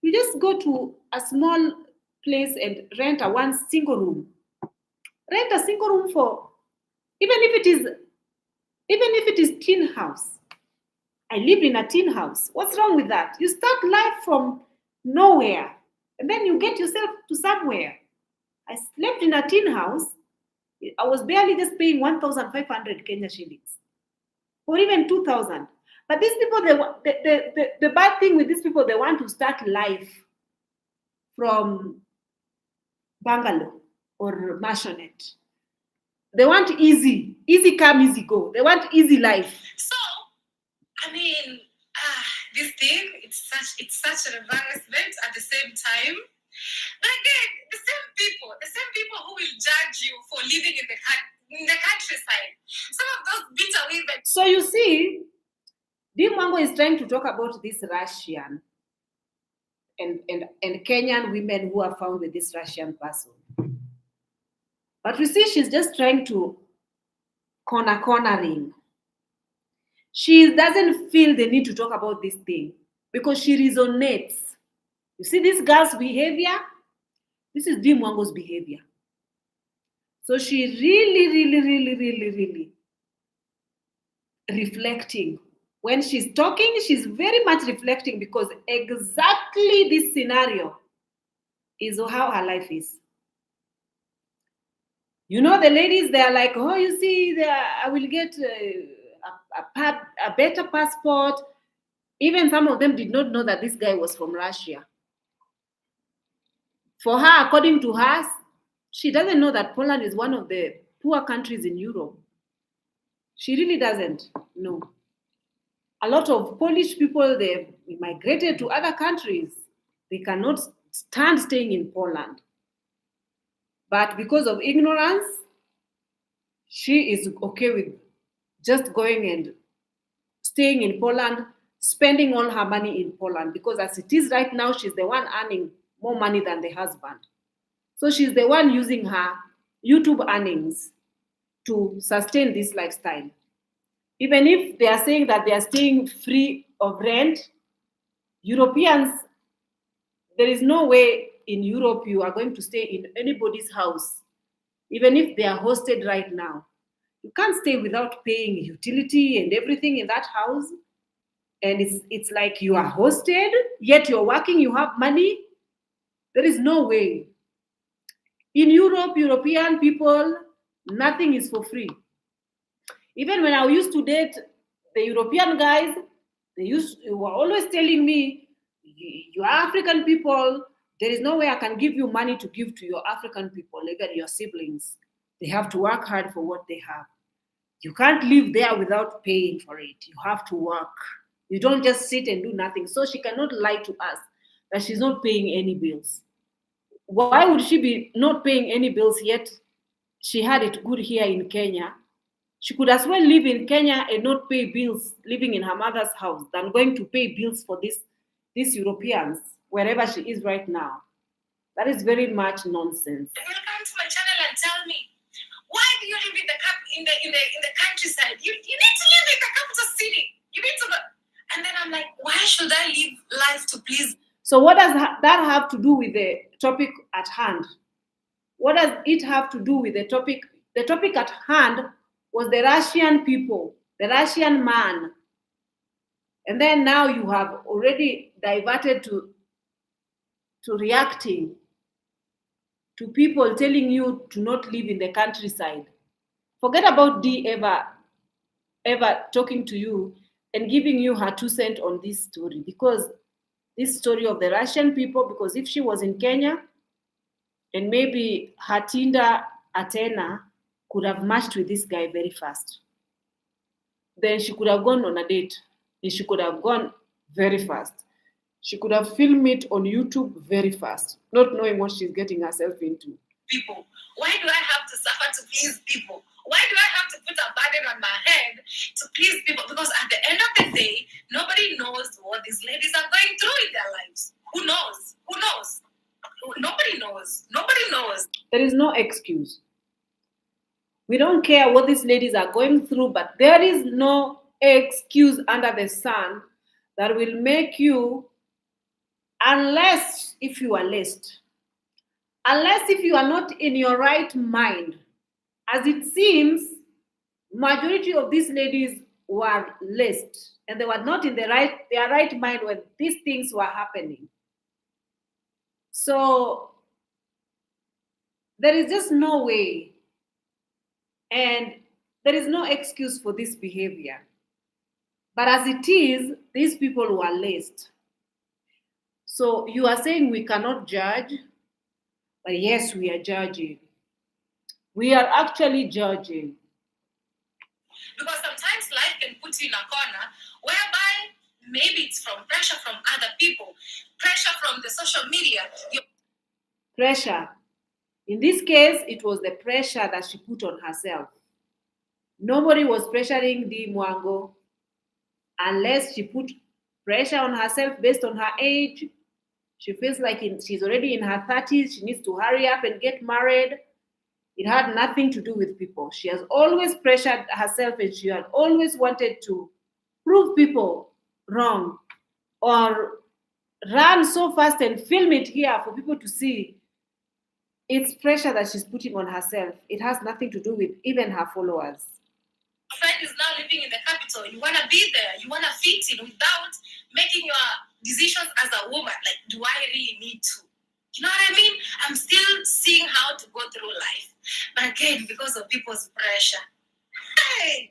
You just go to a small place and rent a one single room. Rent a single room for even if it is tin house. I lived in a tin house. What's wrong with that? You start life from nowhere and then you get yourself to somewhere. I slept in a tin house. I was barely just paying 1,500 Kenya shillings or even 2,000. But these people, the bad thing with these people, they want to start life from bungalow or maisonette. They want easy come, easy go. They want easy life. So, I mean, this thing, it's such an embarrassment at the same time. But again, the same people who will judge you for living in the countryside. Some of those bitter women. So you see, Mwango is trying to talk about this Russian and Kenyan women who are found with this Russian person. But you see, she's just trying to cornering. She doesn't feel the need to talk about this thing because she resonates. You see this girl's behavior? This is Mwango's behavior. So she really reflecting. When she's talking, she's very much reflecting because exactly this scenario is how her life is. You know, the ladies, they're like, oh, you see, I will get a better passport. Even some of them did not know that this guy was from Russia. For her, according to her, she doesn't know that Poland is one of the poor countries in Europe. She really doesn't know. A lot of Polish people, they migrated to other countries. They cannot stand staying in Poland. But because of ignorance, she is okay with just going and staying in Poland, spending all her money in Poland, because as it is right now, she's the one earning more money than the husband. So she's the one using her YouTube earnings to sustain this lifestyle. Even if they are saying that they are staying free of rent, Europeans, there is no way in Europe you are going to stay in anybody's house, even if they are hosted right now. You can't stay without paying utility and everything in that house. And it's like you are hosted, yet you're working, you have money. There is no way. In Europe, European people, nothing is for free. Even when I used to date the European guys, they were always telling me, you are African people, there is no way I can give you money to give to your African people, like your siblings. They have to work hard for what they have. You can't live there without paying for it. You have to work. You don't just sit and do nothing. So she cannot lie to us that she's not paying any bills. Why would she be not paying any bills yet she had it good here in Kenya? She could as well live in Kenya and not pay bills living in her mother's house than going to pay bills for these Europeans wherever she is right now. That is very much nonsense. They will come to my channel and tell me, why do you live in the countryside? You need to live in the capital city. You need to go. And then I'm like, why should I live life to please? So what does that have to do with the topic at hand? What does it have to do with the topic? The topic at hand was the Russian people, the Russian man And then now you have already diverted to reacting to people telling you to not live in the countryside. Forget about D ever talking to you and giving you her 2 cents on this story, because this story of the Russian people, because if she was in Kenya and maybe her Tinder Athena could have matched with this guy very fast, then she could have gone on a date and she could have gone very fast. She could have filmed it on YouTube very fast, not knowing what she's getting herself into. People, why do I have to suffer to please people? Why do I have to put a burden on my head to please people? Because at the end of the day, nobody knows what these ladies are going through in their lives. Who knows? Who knows? Nobody knows. Nobody knows. There is no excuse. We don't care what these ladies are going through, but there is no excuse under the sun that will make you, unless if you are laced, unless if you are not in your right mind. As it seems, majority of these ladies were laced and they were not in their right mind when these things were happening. So there is just no way, and there is no excuse for this behavior. But as it is, these people were laced. So you are saying we cannot judge, but yes, we are judging. We are actually judging. Because sometimes life can put you in a corner whereby maybe it's from pressure from other people, pressure from the social media. Pressure. In this case, it was the pressure that she put on herself. Nobody was pressuring the Mwango unless she put pressure on herself based on her age. She feels like she's already in her 30s. She needs to hurry up and get married. It had nothing to do with people. She has always pressured herself and she had always wanted to prove people wrong or run so fast and film it here for people to see. It's pressure that she's putting on herself. It has nothing to do with even her followers. A friend is now living in the capital. You want to be there. You want to fit in without making your decisions as a woman. Like, do I really need to? You know what I mean? I'm still seeing how to go through life. But again, because of people's pressure, hey,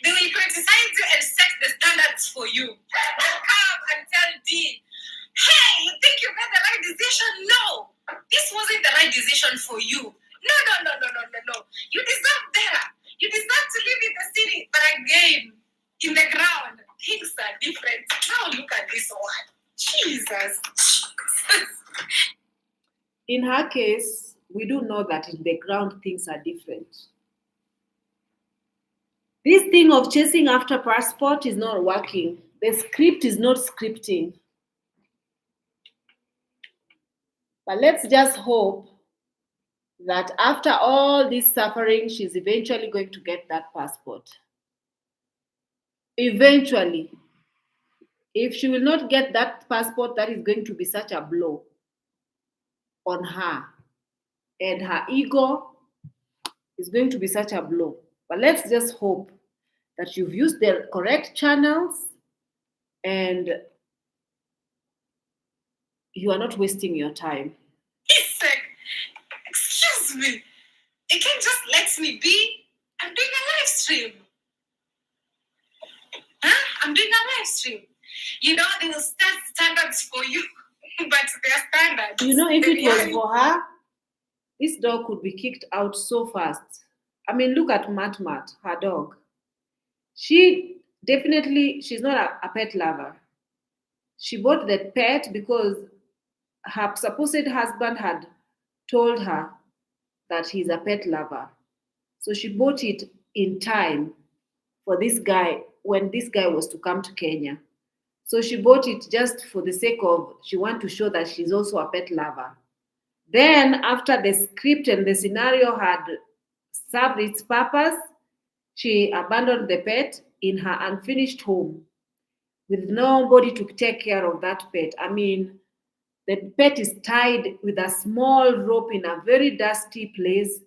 they will criticize you and set the standards for you. They'll come and tell D, hey, you think you made the right decision? No, this wasn't the right decision for you. No. You deserve better. You deserve to live in the city. But again, in the ground, things are different. Now look at this one. Jesus. In her case, we do know that in the ground things are different. This thing of chasing after passport is not working. The script is not scripting. But let's just hope that after all this suffering, she's eventually going to get that passport. Eventually. If she will not get that passport, that is going to be such a blow on her. And her ego is going to be such a blow. But let's just hope that you've used the correct channels and you are not wasting your time. He's like, excuse me, you can't just let me be. I'm doing a live stream. I'm doing a live stream. You know, they will set standards for you, but their standards. You know, if it was for her, this dog could be kicked out so fast. I mean, look at Mat, her dog. She's not a pet lover. She bought the pet because her supposed husband had told her that he's a pet lover. So she bought it in time for this guy when this guy was to come to Kenya. So she bought it just for the sake of she wanted to show that she's also a pet lover. Then after the script and the scenario had served its purpose, she abandoned the pet in her unfinished home with nobody to take care of that pet. I mean, the pet is tied with a small rope in a very dusty place,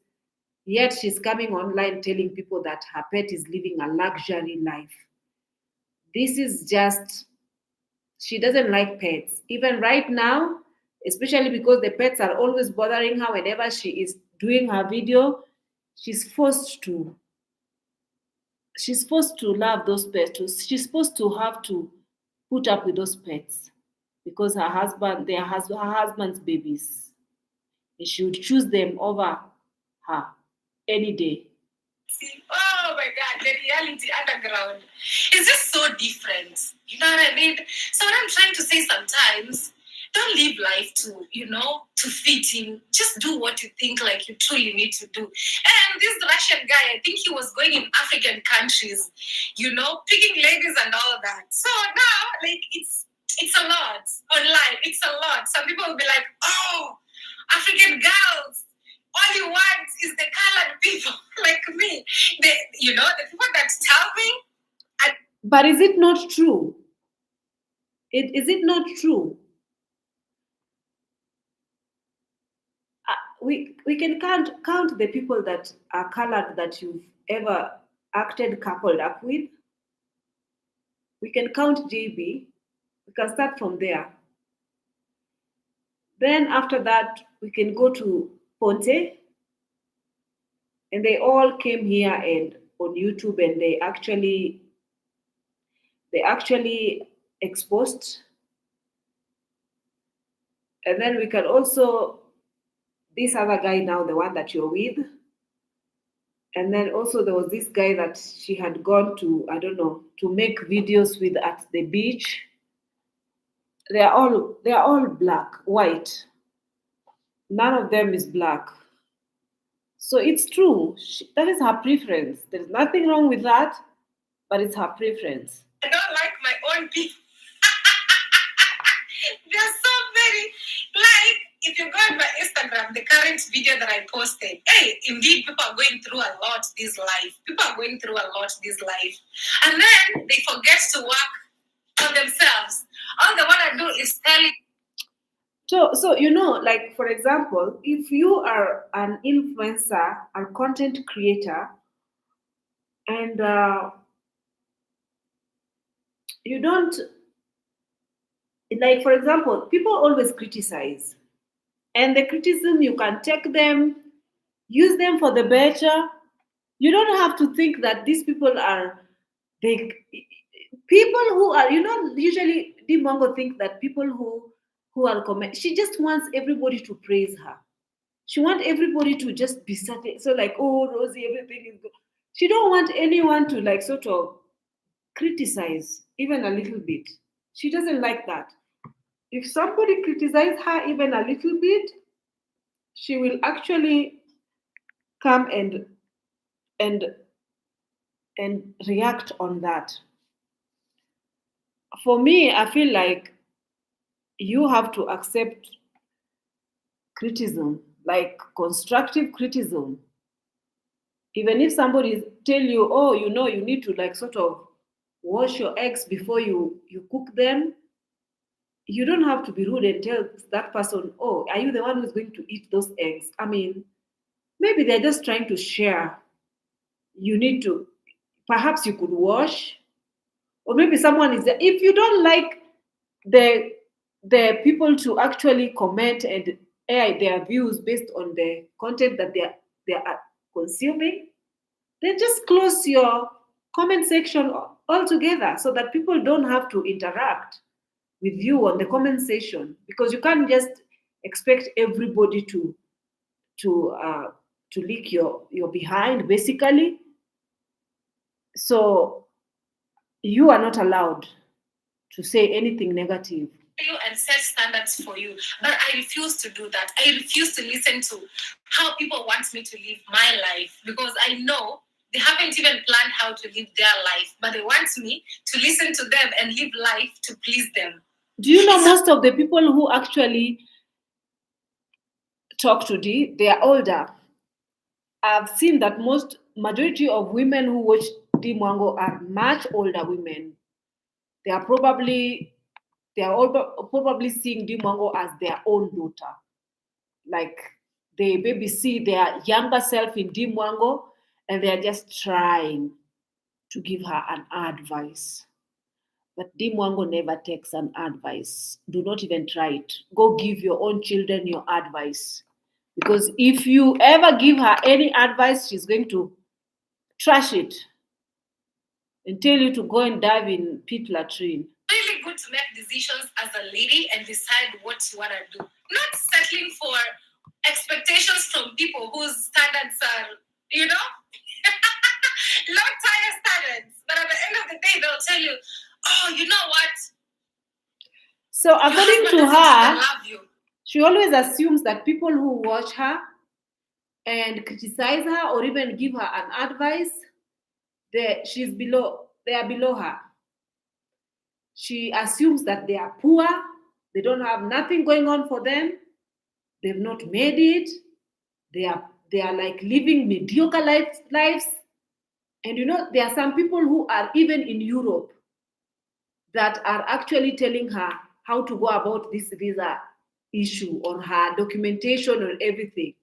yet she's coming online telling people that her pet is living a luxury life. This is just, she doesn't like pets. Even right now, especially because the pets are always bothering her whenever she is doing her video, she's forced to she's supposed to love those pets. She's supposed to have to put up with those pets because her husband's babies. And she would choose them over her any day. Oh my God, the reality underground is just so different. You know what I mean? So what I'm trying to say sometimes, don't live life to fit in. Just do what you think like you truly need to do. And this Russian guy, I think he was going in African countries, picking ladies and all that. So now, like, it's a lot online. It's a lot. Some people will be like, oh, African girls, all you want is the colored people like me. The people that tell me. But is it not true? Is it not true? We can count the people that are colored that you've ever acted coupled up with. We can count JB. We can start from there. Then after that, we can go to Ponte. And they all came here and on YouTube, and they actually exposed. And then we can also, this other guy now, the one that you're with. And then also there was this guy that she had gone to, I don't know, to make videos with at the beach. They are all black, white. None of them is black. So it's true. That is her preference. There's nothing wrong with that, but it's her preference. I don't like my own people. There's so many. Like, if you go on my Instagram, the current video that I posted, hey, indeed, people are going through a lot this life. People are going through a lot this life. And then they forget to work on themselves. All they want to do is telling. So like, for example, if you are an influencer or content creator, and you don't, like, for example, people always criticize, and the criticism, you can take them, use them for the better. You don't have to think that these people are people who are, usually Mwango think that people who are comment, she just wants everybody to praise her. She wants everybody to just be certain. So like, oh, Rosie, everything is good. She don't want anyone to like sort of criticize even a little bit. She doesn't like that. If somebody criticizes her even a little bit, she will actually come and react on that. For me, I feel like you have to accept criticism, like constructive criticism. Even if somebody tell you, oh, you need to like sort of wash your eggs before you cook them, you don't have to be rude and tell that person, oh, are you the one who's going to eat those eggs? I mean, maybe they're just trying to share. You need to, perhaps you could wash, or maybe someone is there. If you don't like the people to actually comment and air their views based on the content that they are consuming, then just close your comment section altogether so that people don't have to interact with you on the comment section, because you can't just expect everybody to lick your behind basically. So you are not allowed to say anything negative. You and set standards for you, but I refuse to do that. I refuse to listen to how people want me to live my life, because I know they haven't even planned how to live their life, but they want me to listen to them and live life to please them. Do you know most of the people who actually talk to D, they are older. I've seen that majority of women who watch D Mwango are much older women. They are probably seeing D Mwango as their own daughter. Like, they maybe see their younger self in D Mwango, and they are just trying to give her an advice. But Mwango never takes an advice. Do not even try it. Go give your own children your advice. Because if you ever give her any advice, she's going to trash it and tell you to go and dive in pit latrine. Really good to make decisions as a lady and decide what you want to do. Not settling for expectations from people whose standards are, low tire standards. But at the end of the day, they'll tell you, oh, you know what? So according to her, she always assumes that people who watch her and criticize her or even give her an advice, they are below her. She assumes that they are poor, they don't have nothing going on for them, they've not made it, they are like living mediocre lives. And there are some people who are even in Europe that are actually telling her how to go about this visa issue or her documentation or everything.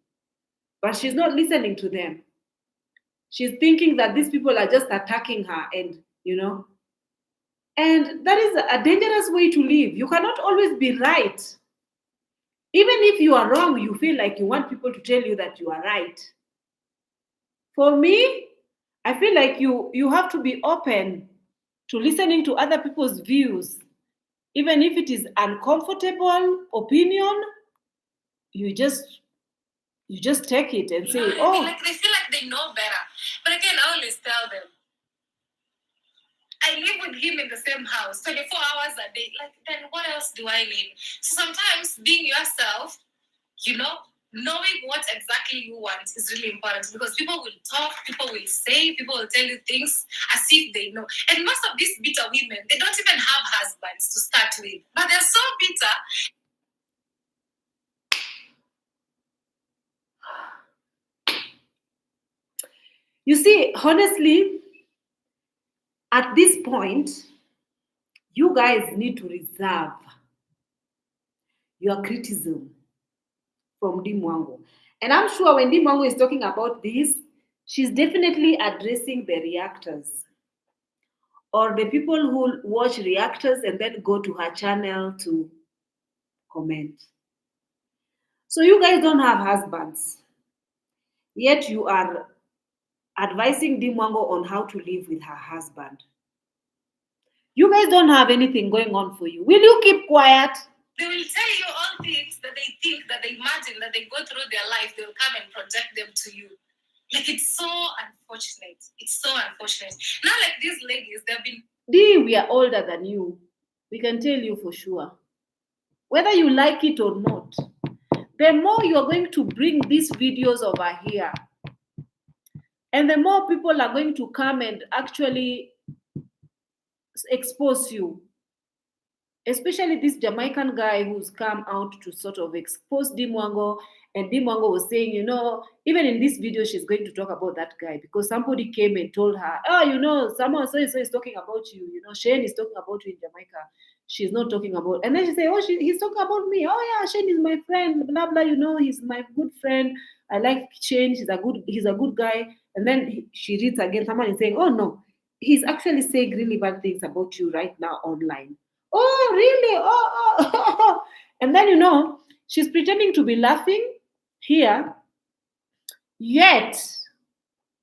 But she's not listening to them. She's thinking that these people are just attacking her and that is a dangerous way to live. You cannot always be right. Even if you are wrong, you feel like you want people to tell you that you are right. For me, I feel like you have to be open to listening to other people's views. Even if it is uncomfortable opinion, you just take it and say, they feel like they know better. But again, I always tell them, I live with him in the same house 24 hours a day. Like, then what else do I need? So sometimes being yourself, knowing what exactly you want is really important, because people will talk, people will say, people will tell you things as if they know. And most of these bitter women, they don't even have husbands to start with, but they're so bitter. You see, honestly, at this point, you guys need to reserve your criticism from Mwango. And I'm sure when Mwango is talking about this, she's definitely addressing the reactors or the people who watch reactors and then go to her channel to comment. So you guys don't have husbands, yet you are advising Mwango on how to live with her husband. You guys don't have anything going on for you. Will you keep quiet? They will tell you all things that they think, that they imagine, that they go through their life. They will come and project them to you. Like, it's so unfortunate. It's so unfortunate. Now, like these ladies, they've been... We are older than you. We can tell you for sure. Whether you like it or not, the more you're going to bring these videos over here, and the more people are going to come and actually expose you. Especially this Jamaican guy who's come out to sort of expose Mwango, and Mwango was saying, even in this video, she's going to talk about that guy because somebody came and told her, oh, someone so is talking about you. Shane is talking about you in Jamaica. She's not talking about, and then she say, oh, he's talking about me. Oh yeah, Shane is my friend. Blah blah. He's my good friend. I like Shane. He's a good guy. And then she reads again. Someone is saying, oh no, he's actually saying really bad things about you right now online. Oh, really? Oh. And then, she's pretending to be laughing here. Yet,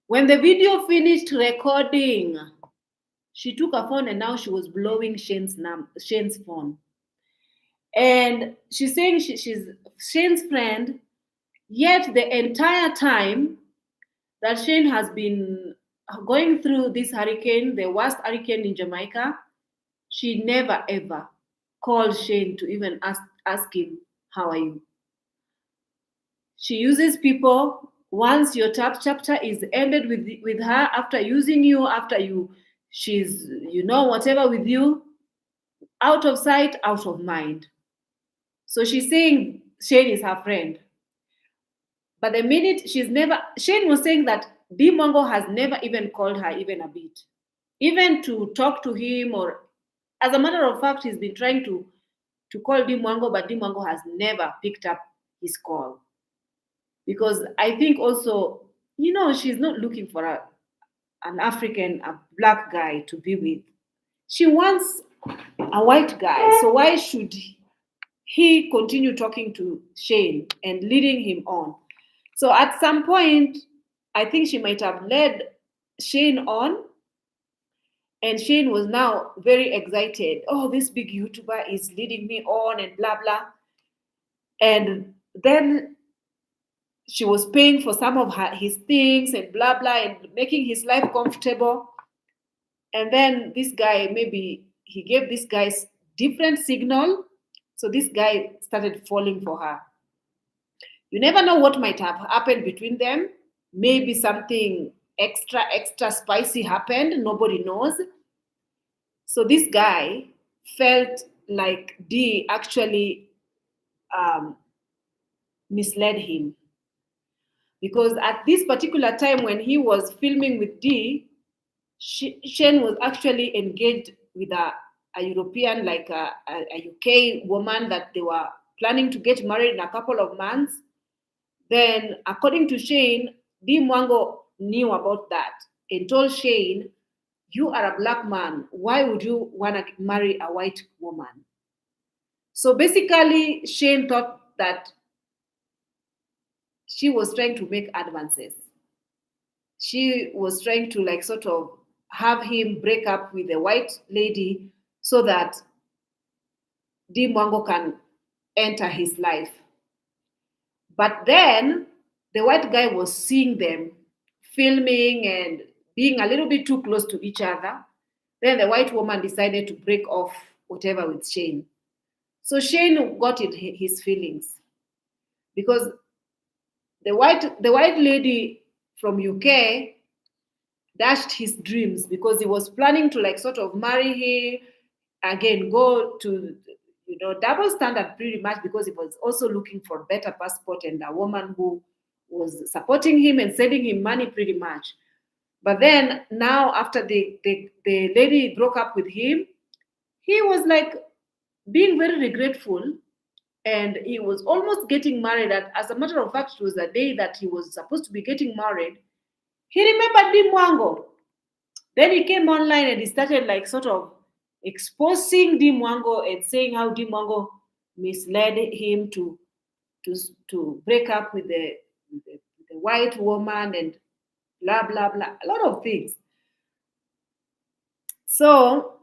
when the video finished recording, she took her phone and now she was blowing Shane's phone. And she's saying she's Shane's friend, yet the entire time that Shane has been going through this hurricane, the worst hurricane in Jamaica, she never ever called Shane to even ask him, how are you? She uses people. Once your chapter is ended with her, after using you, she's, whatever with you, out of sight, out of mind. So she's saying Shane is her friend. But the minute Shane was saying that Mwango has never even called her even a bit. Even to talk to him, or as a matter of fact, he's been trying to call Mwango, but Mwango has never picked up his call. Because I think also, she's not looking for an African, a black guy to be with. She wants a white guy. So why should he continue talking to Shane and leading him on? So at some point, I think she might have led Shane on, and Shane was now very excited. Oh, this big YouTuber is leading me on and blah blah. And then she was paying for some of his things and blah blah and making his life comfortable. And then this guy, maybe he gave this guy different signal. So this guy started falling for her. You never know what might have happened between them. Maybe something extra spicy happened. Nobody knows. So this guy felt like D actually misled him, because at this particular time when he was filming with D, Shane was actually engaged with a European, like a UK woman, that they were planning to get married in a couple of months. Then, according to Shane, D. Mwango knew about that and told Shane, "You are a black man. Why would you want to marry a white woman?" So basically, Shane thought that she was trying to make advances. She was trying to, like, sort of have him break up with the white lady so that D. Mwango can enter his life. But then the white guy was seeing them filming and being a little bit too close to each other. Then the white woman decided to break off whatever with Shane. So Shane got in his feelings, because the white lady from UK dashed his dreams, because he was planning to, like, sort of marry her again, go to, double standard pretty much, because he was also looking for better passport and a woman who was supporting him and sending him money pretty much. But then now, after the lady broke up with him, he was like being very regretful, and he was almost getting married. As a matter of fact, it was the day that he was supposed to be getting married. He remembered D. Mwango. Then he came online and he started, like, sort of exposing D. Mwango and saying how D. Mwango misled him to break up with the white woman and blah blah blah, a lot of things. So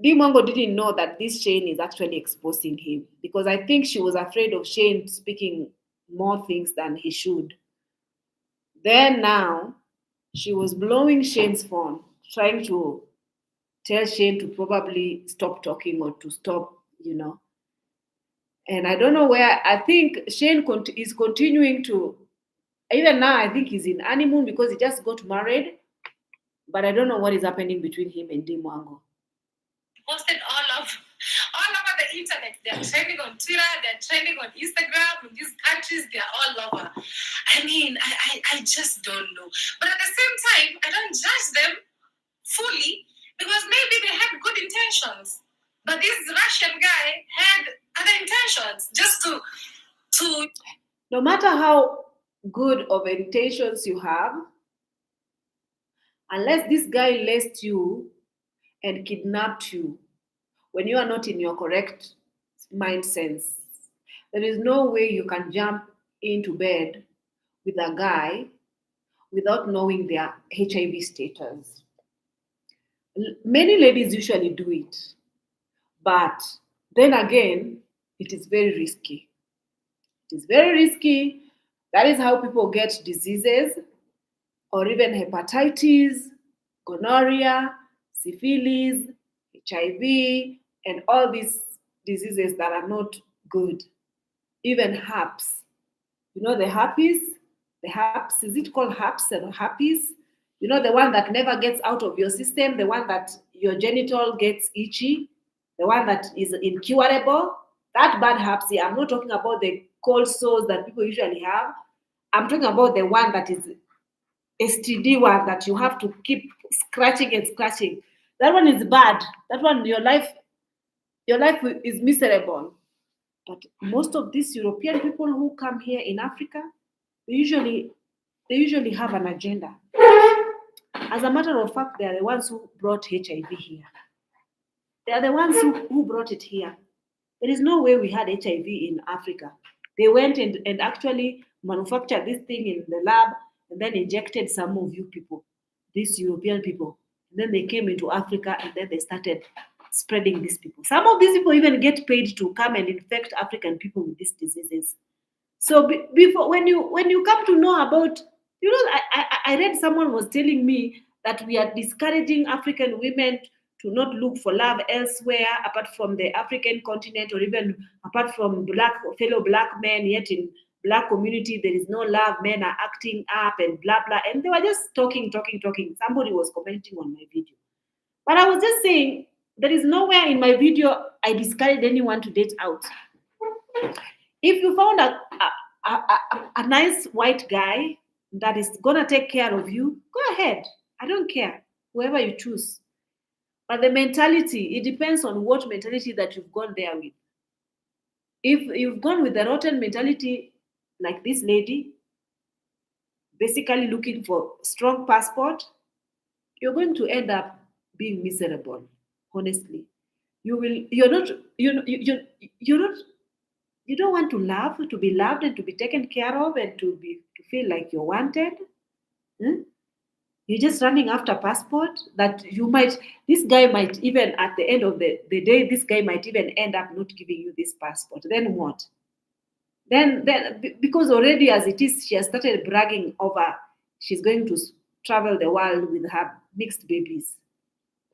D. Mwango didn't know that this Shane is actually exposing him, because I think she was afraid of Shane speaking more things than he should. Then now she was blowing Shane's phone, trying to tell Shane to probably stop talking or to stop, And I don't know where. I think Shane is continuing to, even now, I think he's in honeymoon because he just got married. But I don't know what is happening between him and D. Mwango. Posted all over the internet. They're trending on Twitter, they're trending on Instagram. In these countries, they're all over. I mean, I just don't know. But at the same time, I don't judge them fully, because maybe they had good intentions. But this Russian guy had other intentions, just to no matter how good of intentions you have, unless this guy laced you and kidnapped you when you are not in your correct mind sense, there is no way you can jump into bed with a guy without knowing their HIV status. Many ladies usually do it, but then again, it is very risky. It is very risky. That is how people get diseases, or even hepatitis, gonorrhea, syphilis, HIV, and all these diseases that are not good. Even herpes. You know the herpes? The herpes, is it called herpes or herpes? You know, the one that never gets out of your system, the one that your genital gets itchy, the one that is incurable. That bad herpes, I'm not talking about the cold sores that people usually have. I'm talking about the one that is STD one that you have to keep scratching and scratching. That one is bad. That one, your life is miserable. But most of these European people who come here in Africa, they usually have an agenda. As a matter of fact, they are the ones who brought HIV here. They are the ones who brought it here. There is no way we had HIV in Africa. They went and actually manufactured this thing in the lab and then injected some of you people, these European people. And then they came into Africa and then they started spreading these people. Some of these people even get paid to come and infect African people with these diseases. So before when you come to know about, I read someone was telling me that we are discouraging African women to not look for love elsewhere apart from the African continent, or even apart from fellow black men. Yet in black community there is no love. Men are acting up and blah blah, and they were just talking. Somebody was commenting on my video, but I was just saying there is nowhere in my video I discourage anyone to date out. If you found a nice white guy that is gonna take care of you, go ahead. I don't care, whoever you choose. But the mentality, it depends on what mentality that you've gone there with. If you've gone with the rotten mentality, like this lady, basically looking for strong passport, you're going to end up being miserable. Honestly, you're not. You don't want to love, to be loved and to be taken care of and to feel like you're wanted. Hmm? You're just running after passport that this guy might even, at the end of the day, this guy might even end up not giving you this passport. Then what? Then because already as it is, she has started bragging over she's going to travel the world with her mixed babies.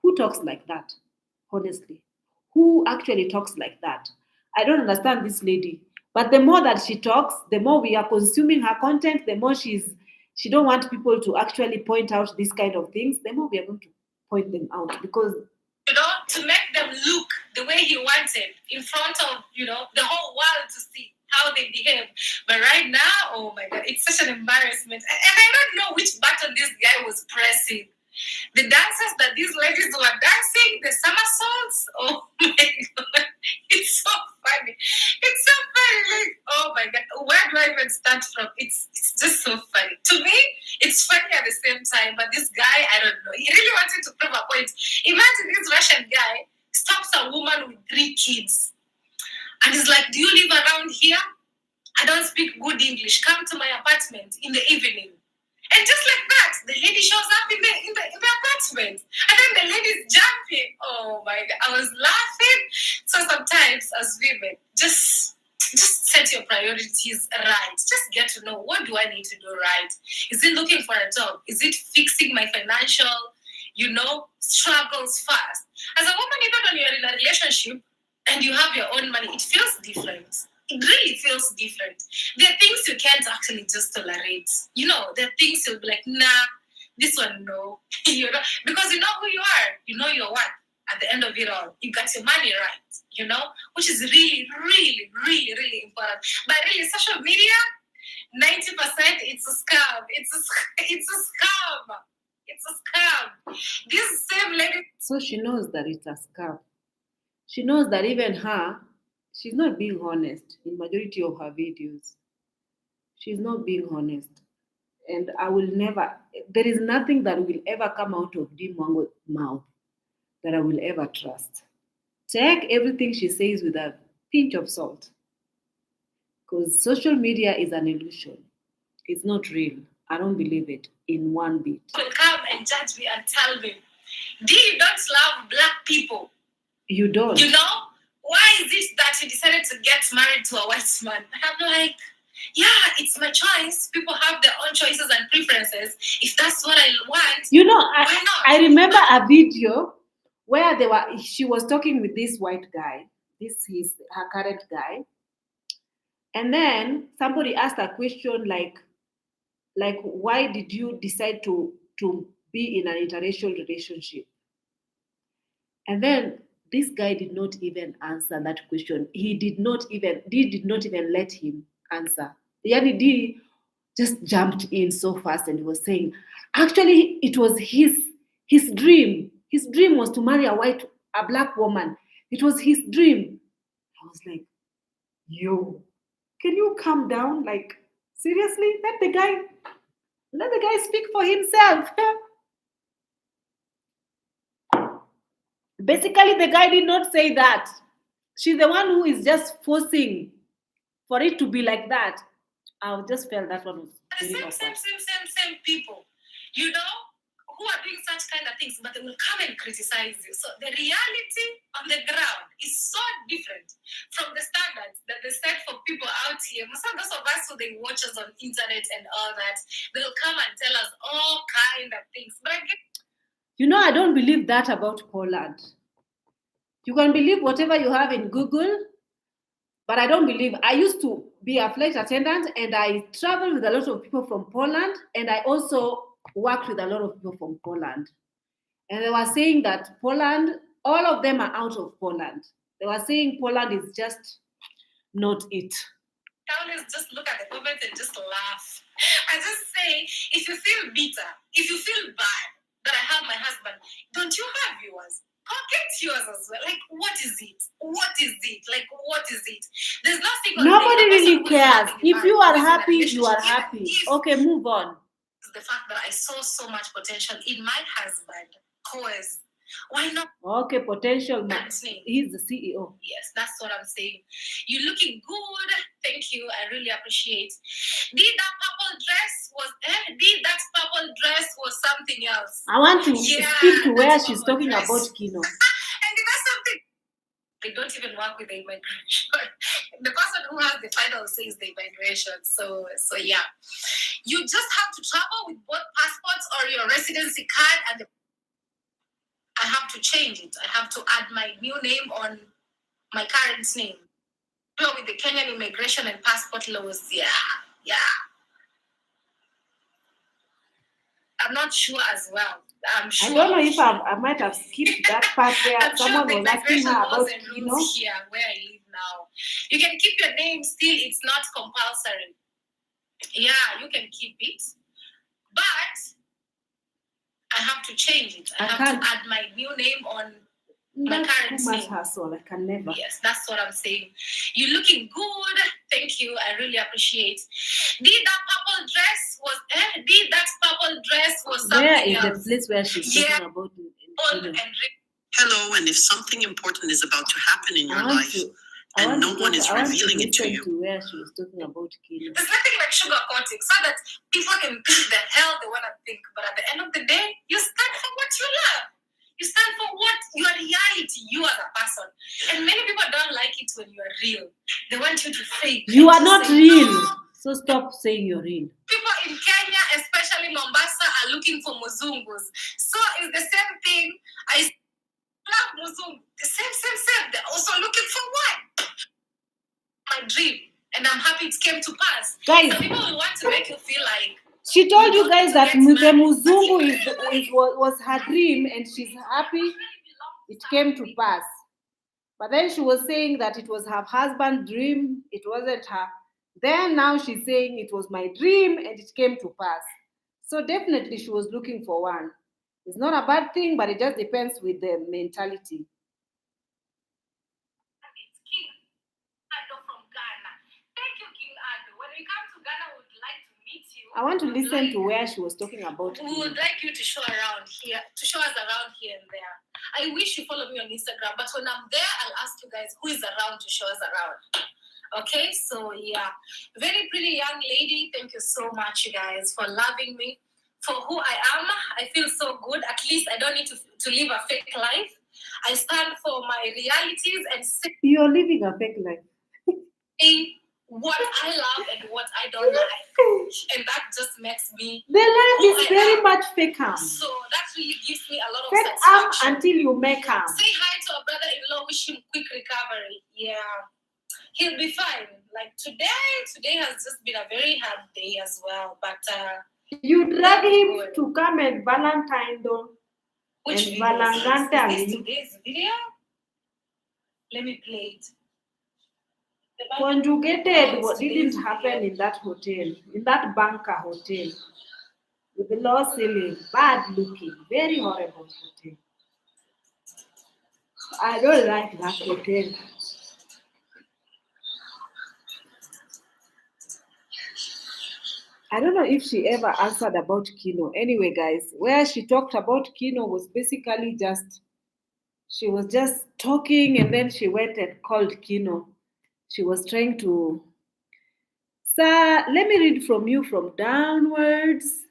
Who talks like that? Honestly, who actually talks like that? I don't understand this lady. But the more that she talks, the more we are consuming her content, the more she don't want people to actually point out these kind of things, the more we are going to point them out, because to make them look the way he wanted in front of the whole world to see how they behave. But right now, oh my god, it's such an embarrassment. And I don't know which button this guy was pressing. The dances that these ladies were dancing, the somersaults, oh my god, it's so funny. It's so funny. Like, oh my god, where do I even start from? It's just so funny. To me, it's funny at the same time, but this guy, I don't know. He really wanted to prove a point. Imagine this Russian guy stops a woman with 3 kids and he's like, do you live around here? I don't speak good English. Come to my apartment in the evening. And just like that, the lady shows up in the apartment. And then the lady's jumping. Oh my god, I was laughing. So sometimes as women, just set your priorities right. Just get to know, what do I need to do right? Is it looking for a job? Is it fixing my financial, struggles first? As a woman, even when you're in a relationship and you have your own money, it feels different. It really feels different. There are things you can't actually just tolerate. There are things you'll be like, nah, this one, no. Because you know who you are. You know your worth. At the end of it all, you got your money right, which is really, really, really, really important. But really, social media, 90%, it's a scam. It's a scam. It's a scam. This same lady. So she knows that it's a scam. She knows that even her, she's not being honest in majority of her videos. She's not being honest. And there is nothing that will ever come out of Mwango's mouth that I will ever trust. Take everything she says with a pinch of salt. Because social media is an illusion. It's not real. I don't believe it in one bit. Will come and judge me and tell me, you don't love black people. You don't. Why is it that you decided to get married to a white man? And I'm like, yeah, it's my choice. People have their own choices and preferences. If that's what I want, why not? I remember a video where she was talking with this white guy. Her current guy. And then somebody asked a question like why did you decide to be in an interracial relationship? And then this guy did not even answer that question. He did not even let him answer. Yani D just jumped in so fast and he was saying, actually, it was his dream. His dream was to marry a black woman. It was his dream. I was like, yo, can you calm down? Like, seriously? Let the guy speak for himself. Basically, the guy did not say that. She's the one who is just forcing for it to be like that. I just felt that one was the same people, you know, who are doing such kind of things, but they will come and criticize you. So the reality on the ground is so different from the standards that they set for people out here. Some of those of us who they watch us on internet and all that, they'll come and tell us all kind of things. But you know, I don't believe that about Poland. You can believe whatever you have in Google, but I don't believe. I used to be a flight attendant and I traveled with a lot of people from Poland, and I also worked with a lot of people from Poland. And they were saying that Poland, all of them are out of Poland. They were saying Poland is just not it. I always just look at the comments and just laugh. I just say, if you feel bitter, if you feel bad that I have my husband, don't you have yours? Get yours as well. Like, what is it? What is it? Like, what is it? There's nothing. Nobody really cares. If you are happy, you are happy. Okay, move on. The fact that I saw so much potential in my husband, cause why not? Okay, potential. He's the CEO. Yes, that's what I'm saying. You're looking good. Thank you. I really appreciate. Did that purple dress was something else? I want to speak to where she's talking about Kino. And that's something. They don't even work with the immigration. The person who has the final say is the immigration. So yeah. You just have to travel with both passports or your residency card, and I have to change it. I have to add my new name on my current name. With the Kenyan immigration and passport laws, yeah. I'm not sure as well. I'm sure. I don't know if I might have skipped that part where someone was asking her about, you know, here where I live now. You can keep your name still. It's not compulsory. Yeah, you can keep it, but I have to change it. I have to add my new name on my current name. Hassle. I can never. Yes, that's what I'm saying. You're looking good. Thank you. I really appreciate. Did that purple dress was something Where is else? the place where she's talking about? Hello, and if something important is about to happen in your life and no one is revealing it to you. To where she was talking about Kino. There's nothing like sugarcoating so that people can think the hell they want to think. But at the end of the day, you stand for what you love. You stand for what your reality, you as a person. And many people don't like it when you are real. They want you to fake. You are not real. No. So stop saying you're real. People in Kenya, especially Mombasa, are looking for muzungus. So it's the same thing. I love muzungu. The same. They're also looking for one. My dream. And I'm happy it came to pass. Guys, some people will want to make you feel like she told you guys that the muzungu was her dream and she's happy it came to pass. But then she was saying that it was her husband's dream, it wasn't her. Then now she's saying it was my dream and it came to pass. So definitely she was looking for one. It's not a bad thing, but it just depends with the mentality. It's King Ado from Ghana. Thank you, King Ado. When we come to Ghana, we would like to meet you. I want to listen to where she was talking about. We would like you to show us around here and there. I wish you follow me on Instagram, but when I'm there, I'll ask you guys who is around to show us around. Okay, so yeah, very pretty young lady. Thank you so much, you guys, for loving me for who I am. I feel so good. At least I don't need to live a fake life. I stand for my realities and say you're living a fake life. What I love and what I don't like, and that just makes me. The life is very much fake. So that really gives me a lot of fake satisfaction. Until you make him. Say hi to our brother-in-law. Wish him quick recovery. Yeah. He'll be fine. Like today has just been a very hard day as well. But you drag him to come at Valentine though. Which video is this today's video? Let me play it. Conjugated what didn't happen in that hotel, in that bunker hotel. With the low ceiling, bad looking, very horrible hotel. I don't like that hotel. I don't know if she ever answered about Kino. Anyway, guys, where she talked about Kino was basically just She was just talking and then she went and called Kino. She was trying to. Sir, let me read from you from downwards.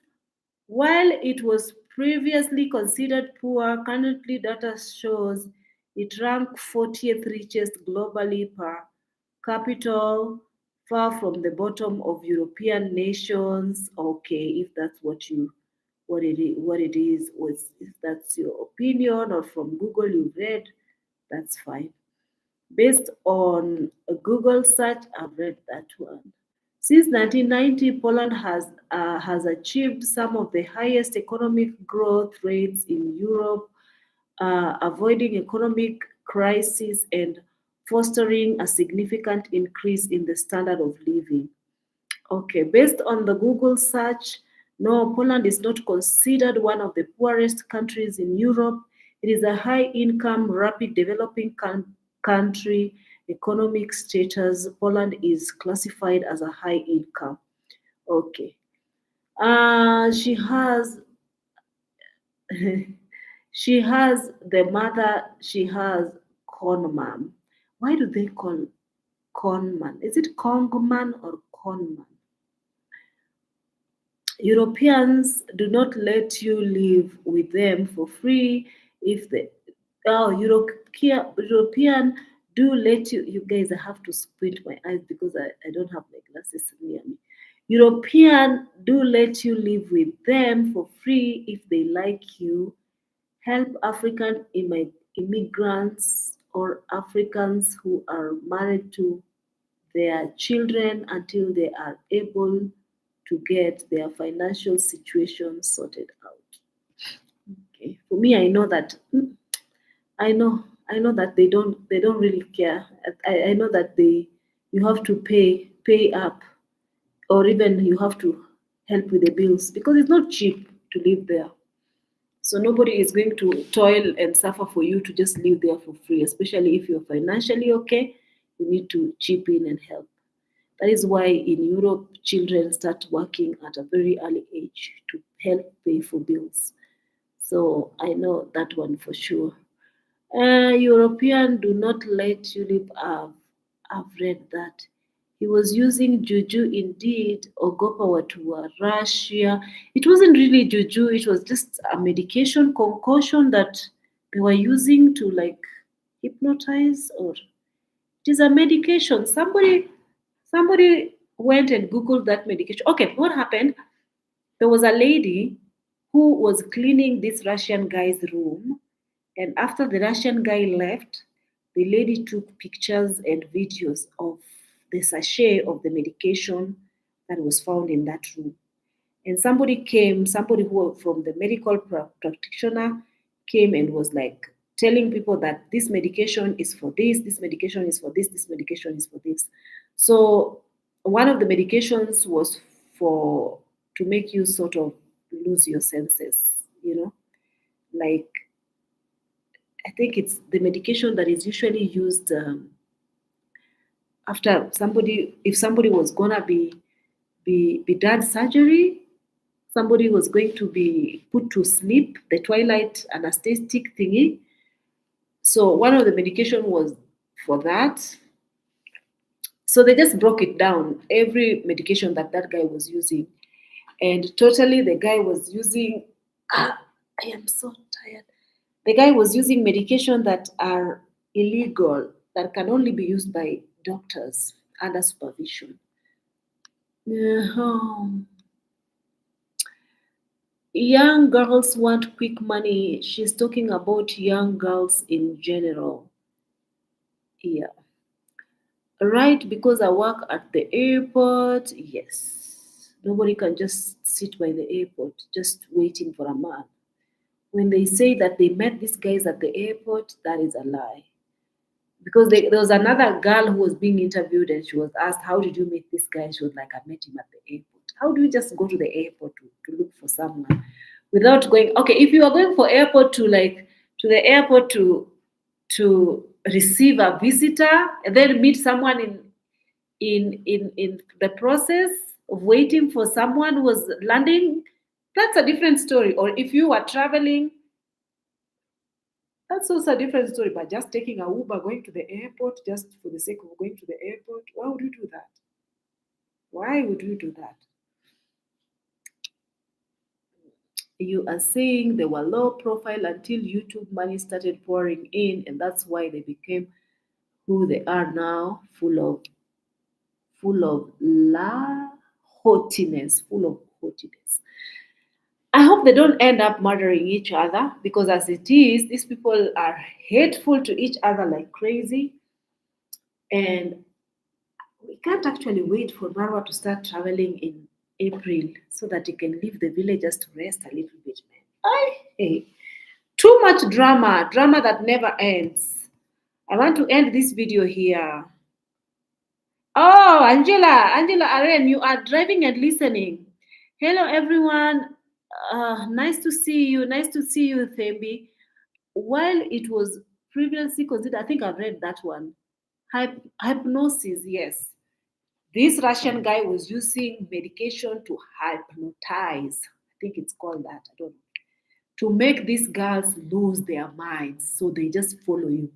While it was previously considered poor, currently data shows it ranked 40th richest globally per capita, far from the bottom of European nations. Okay, if that's what it is, or if that's your opinion or from Google you read, that's fine. Based on a Google search, I've read that one. Since 1990, Poland has achieved some of the highest economic growth rates in Europe, avoiding economic crisis and fostering a significant increase in the standard of living. Okay, based on the Google search, no, Poland is not considered one of the poorest countries in Europe. It is a high income, rapid developing country. Economic status, Poland is classified as a high income. Okay. She has she has the mother, she has Conman. Why do they call Conman? Is it Kongman or Conman? Europeans do not let you live with them for free if the European do let you guys. I have to squint my eyes because I don't have my glasses near me. European do let you live with them for free if they like you. Help African immigrants or Africans who are married to their children until they are able to get their financial situation sorted out. Okay. For me, I know that I know that they don't really care. I know that you have to pay up, or even you have to help with the bills because it's not cheap to live there. So nobody is going to toil and suffer for you to just live there for free, especially if you're financially okay. You need to chip in and help. That is why in Europe, children start working at a very early age to help pay for bills. So I know that one for sure. European do not let you live. I've read that. He was using juju indeed, Ogopa to Russia. It wasn't really juju, it was just a medication concoction that they were using to like hypnotize, or it is a medication. Somebody went and googled that medication. Okay, what happened? There was a lady who was cleaning this Russian guy's room, and after the Russian guy left, the lady took pictures and videos of the sachet of the medication that was found in that room. And somebody who from the medical practitioner came and was like telling people that this medication is for this medication is for this medication is for this. So one of the medications was for to make you sort of lose your senses, like I think it's the medication that is usually used after somebody, if somebody was gonna be done surgery, somebody was going to be put to sleep, the twilight anesthetic thingy. So one of the medication was for that. So they just broke it down, every medication that guy was using, and totally the guy was using. I am so tired. The guy was using medication that are illegal, that can only be used by doctors under supervision. Um, Young girls want quick money. She's talking about young girls in general. Yeah. Right, because I work at the airport. Yes. Nobody can just sit by the airport just waiting for a man. When they say that they met these guys at the airport, that is a lie. Because there was another girl who was being interviewed and she was asked, how did you meet this guy? She was like, I met him at the airport. How do you just go to the airport to look for someone without going? Okay, if you are going for airport to the airport to receive a visitor and then meet someone in the process of waiting for someone who was landing, that's a different story. Or if you are traveling That's also a different story, but just taking a Uber, going to the airport, just for the sake of going to the airport, why would you do that? Why would you do that? You are saying they were low profile until YouTube money started pouring in, and that's why they became who they are now, full of haughtiness, full of haughtiness. I hope they don't end up murdering each other, because as it is, these people are hateful to each other like crazy. And we can't actually wait for Marwa to start traveling in April so that he can leave the villagers to rest a little bit, man. Hey, too much drama, drama that never ends. I want to end this video here. Oh, Angela Aren, you are driving and listening. Hello, everyone. Nice to see you. Nice to see you, Thembi. While it was previously considered, I think I've read that one. Hypnosis, yes. This Russian guy was using medication to hypnotize. I think it's called that. I don't know. To make these girls lose their minds, so they just follow you.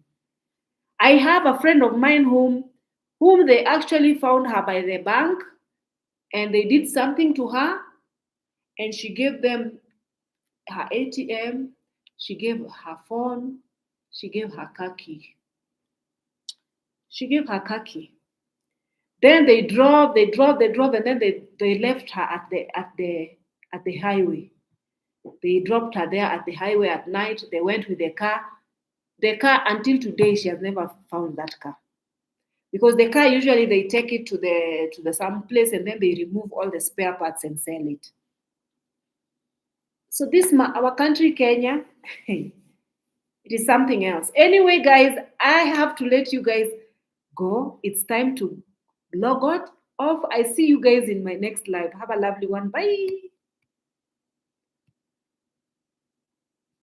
I have a friend of mine whom they actually found her by the bank, and they did something to her, and she gave them her ATM, she gave her phone, she gave her car key. She gave her car key. Then they drove, and then they left her at the highway. They dropped her there at the highway at night. They went with the car. The car, until today, she has never found that car. Because the car, usually they take it to the some place, and then they remove all the spare parts and sell it. So our country, Kenya, it is something else. Anyway, guys, I have to let you guys go. It's time to log out off. I see you guys in my next live. Have a lovely one. Bye.